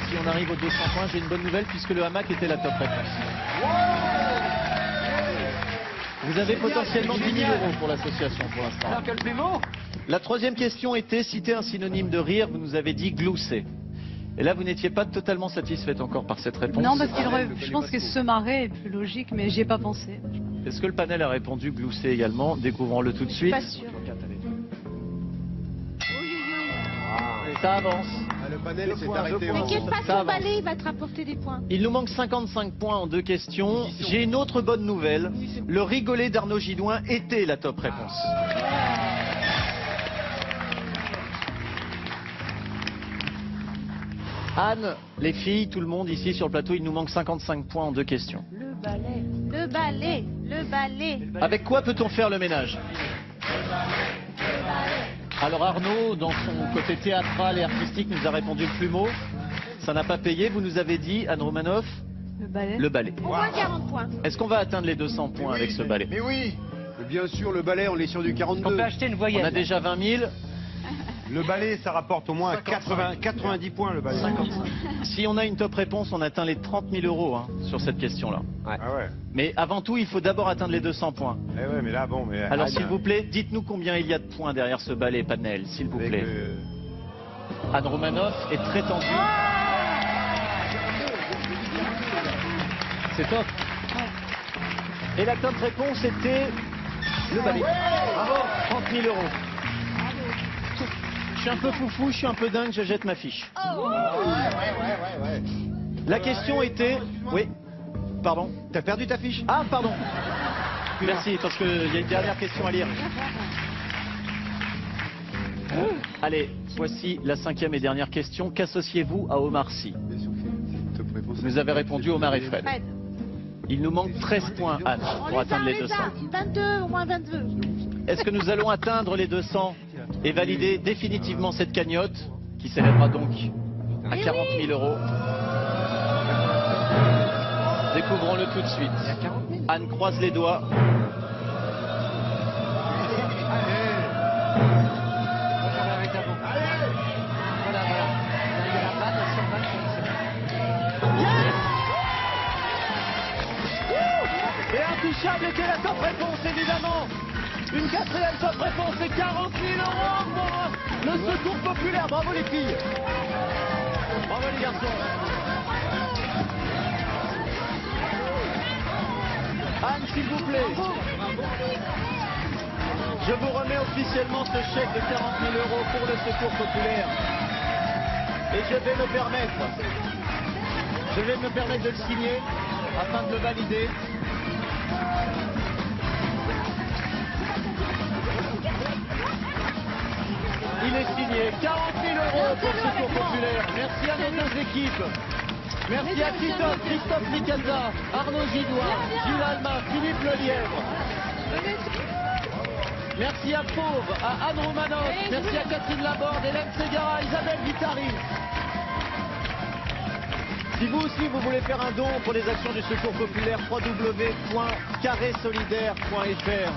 Si on arrive aux 200 points, j'ai une bonne nouvelle puisque le hamac était la top réponse. Vous avez potentiellement 10 000 € pour l'association pour l'instant. Alors que le plus beau. La troisième question était citer un synonyme de rire. Vous nous avez dit glousser. Et là, vous n'étiez pas totalement satisfaite encore par cette réponse. Non, parce que je pense que se marrer est plus logique, mais j'y ai pas pensé. Est-ce que le panel a répondu glousser également? Découvrons-le tout de suite. Pas sûr. Ça avance. Le panel s'est arrêté. T'inquiète pas, Ça ton balai, il va te rapporter des points. Il nous manque 55 points en 2 questions. J'ai une autre bonne nouvelle. Le rigolé d'Arnaud Gidouin était la top réponse. Anne, les filles, tout le monde ici sur le plateau, il nous manque 55 points en 2 questions. Le balai. Le balai. Le balai. Avec quoi peut-on faire le ménage? Alors Arnaud, dans son côté théâtral et artistique, nous a répondu le plumeau. Ça n'a pas payé. Vous nous avez dit, Anne Roumanoff? Le balai. Le balai. Au moins 40 points. Est-ce qu'on va atteindre les 200 points avec ce balai? Mais oui. Bien sûr, le balai, on est sur du 42. On peut acheter une voyelle. On a déjà 20 000. Le balai, ça rapporte au moins 90 points, le balai. 55. Si on a une top réponse, on atteint les 30 000 € sur cette question-là. Ah ouais. Mais avant tout, il faut d'abord atteindre les 200 points. Eh ouais, mais là, bon, mais... Alors, s'il vous plaît, dites-nous combien il y a de points derrière ce balai panel, s'il vous plaît. Anne Roumanoff est très tendue. C'est top. Et la top réponse était le balai. Bravo, 30 000 €. Je suis un peu foufou, je suis un peu dingue, je jette ma fiche. Ouais. La question était... Oui, pardon. T'as perdu ta fiche? Ah, pardon. Merci, parce qu'il y a une dernière question à lire. Allez, voici la 5e et dernière question. Qu'associez-vous à Omar Sy? Vous nous avez répondu Omar et Fred. Il nous manque 13 points, Anne, pour atteindre les 200. 22, au moins 22. Est-ce que nous allons atteindre les 200 et valider définitivement cette cagnotte qui s'élèvera donc à 40 000 euros? Découvrons-le tout de suite. Anne croise les doigts. Et intouchable était la top réponse, évidemment. Une quatrième top réponse, c'est 40 000 euros pour le secours populaire. Bravo les filles. Bravo les garçons. Anne, s'il vous plaît. Je vous remets officiellement ce chèque de 40 000 euros pour le secours populaire. Et je vais me permettre de le signer afin de le valider. Il est signé 40 000 euros pour le secours populaire. Merci à nos deux équipes. Merci à Titoff, Christophe Nicata, Arnaud Gidois, Gilles Alma, Philippe Lelièvre. Merci à Fauve, à Anne Roumanoff, merci à Catherine Laborde, Hélène Ségara, Isabelle Guittari. Si vous aussi vous voulez faire un don pour les actions du Secours Populaire, www.carrésolidaire.fr.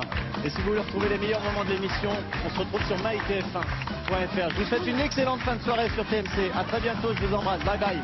Et si vous voulez retrouver les meilleurs moments de l'émission, on se retrouve sur mytf1.fr. Je vous souhaite une excellente fin de soirée sur TMC. À très bientôt, je vous embrasse. Bye bye.